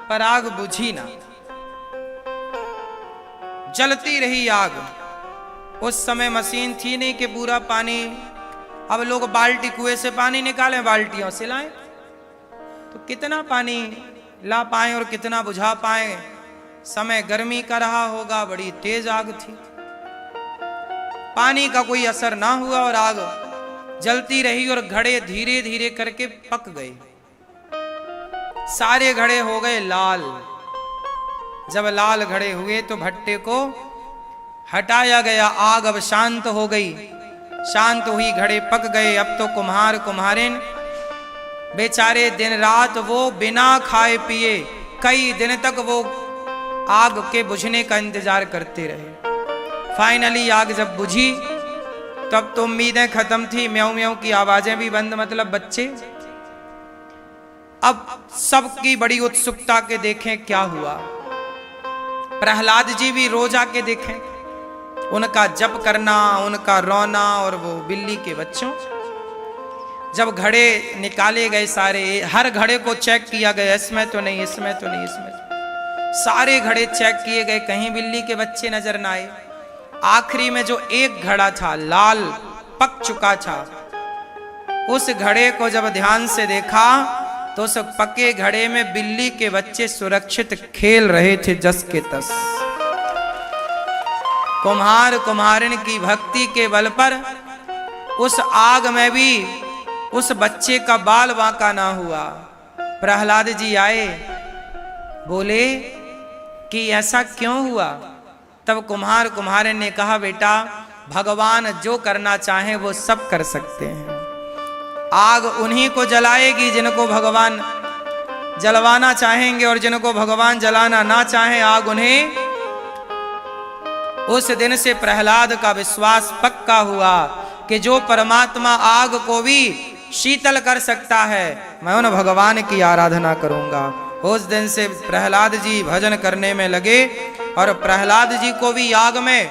पर आग बुझी ना, जलती रही आग। उस समय मशीन थी नहीं कि पूरा पानी, अब लोग बाल्टी कुएं से पानी निकालें, बाल्टियों से लाएं, तो कितना पानी ला पाए और कितना बुझा पाए। समय गर्मी का रहा होगा, बड़ी तेज आग थी, पानी का कोई असर ना हुआ और आग जलती रही और घड़े धीरे धीरे करके पक गए। सारे घड़े हो गए लाल। जब लाल घड़े हुए तो भट्टे को हटाया गया, आग अब शांत हो गई, शांत हुई, घड़े पक गए। अब तो कुम्हार कुम्हारिन बेचारे दिन रात वो बिना खाए पिए कई दिन तक वो आग के बुझने का इंतजार करते रहे। फाइनली आग जब बुझी तब तो उम्मीदें खत्म थी, म्याऊं म्याऊं की आवाजें भी बंद, मतलब बच्चे। अब सबकी बड़ी उत्सुकता के देखें क्या हुआ। प्रहलाद जी भी रोज आके देखें, उनका जप करना, उनका रोना, और वो बिल्ली के बच्चों। जब घड़े निकाले गए सारे, हर घड़े को चेक किया गया, इसमें तो नहीं, इसमें तो नहीं, इसमें तो। सारे घड़े चेक किए गए, कहीं बिल्ली के बच्चे नजर ना आए। आखिरी में जो एक घड़ा था लाल पक चुका था, उस घड़े को जब ध्यान से देखा तो उस पके घड़े में बिल्ली के बच्चे सुरक्षित खेल रहे थे जस के तस। कुम्हार कुम्हारिन की भक्ति के बल पर उस आग में भी उस बच्चे का बाल बांका ना हुआ। प्रहलाद जी आए, बोले कि ऐसा क्यों हुआ। तब कुम्हार कुम्हारिन ने कहा, बेटा भगवान जो करना चाहे वो सब कर सकते हैं। आग उन्हीं को जलाएगी जिनको भगवान जलवाना चाहेंगे, और जिनको भगवान जलाना ना चाहे आग उन्हें। उस दिन से प्रहलाद का विश्वास पक्का हुआ कि जो परमात्मा आग को भी शीतल कर सकता है, मैं उन भगवान की आराधना करूंगा। उस दिन से प्रहलाद जी भजन करने में लगे, और प्रहलाद जी को भी आग में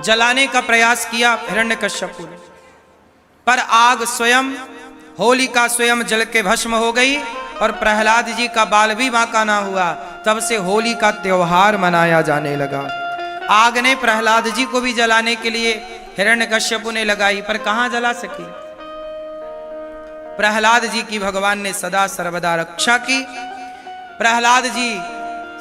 जलाने का प्रयास किया हिरण्यकश्यप ने, पर आग स्वयं, होलिका स्वयं जल के भस्म हो गई और प्रहलाद जी का बाल भी बांका ना हुआ। तब से होली का त्योहार मनाया जाने लगा। आग ने प्रहलाद जी को भी जलाने के लिए हिरण्यकश्यप ने लगाई, पर कहां जला सकी। प्रहलाद जी की भगवान ने सदा सर्वदा रक्षा की। प्रहलाद जी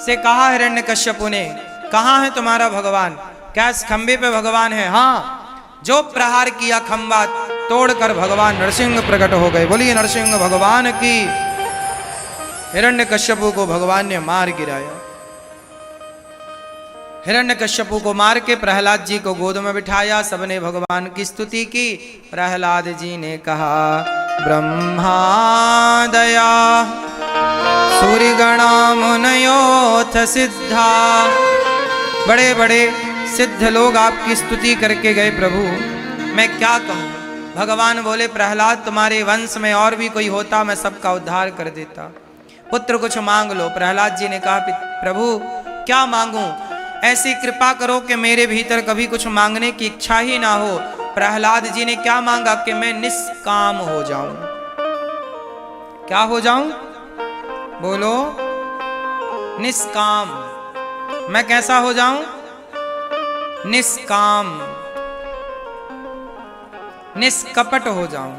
से कहा हिरण्यकश्यप ने, कहां है तुम्हारा भगवान? क्या इस खंबे पे भगवान है? हाँ। जो प्रहार किया खंबा तोड़कर भगवान नरसिंह प्रकट हो गए। बोलिए नरसिंह भगवान की। हिरण्यकश्यप को भगवान ने मार गिराया। हिरण्यकश्यप को मार के प्रहलाद जी को गोद में बिठाया। सबने भगवान की स्तुति की। प्रहलाद जी ने कहा, ब्रह्मा दया सूर्यगणा मुनयोथ सिद्धा। बड़े बड़े सिद्ध लोग आपकी स्तुति करके गए प्रभु, मैं क्या कहूँ। भगवान बोले, प्रहलाद तुम्हारे वंश में और भी कोई होता मैं सबका उद्धार कर देता। पुत्र कुछ मांग लो। प्रहलाद जी ने कहा, प्रभु क्या मांगूं? ऐसी कृपा करो कि मेरे भीतर कभी कुछ मांगने की इच्छा ही ना हो। प्रहलाद जी ने क्या मांगा? कि मैं निष्काम हो जाऊं। क्या हो जाऊं? बोलो, निष्काम। मैं कैसा हो जाऊं? निष्काम, निष्कपट हो जाऊं।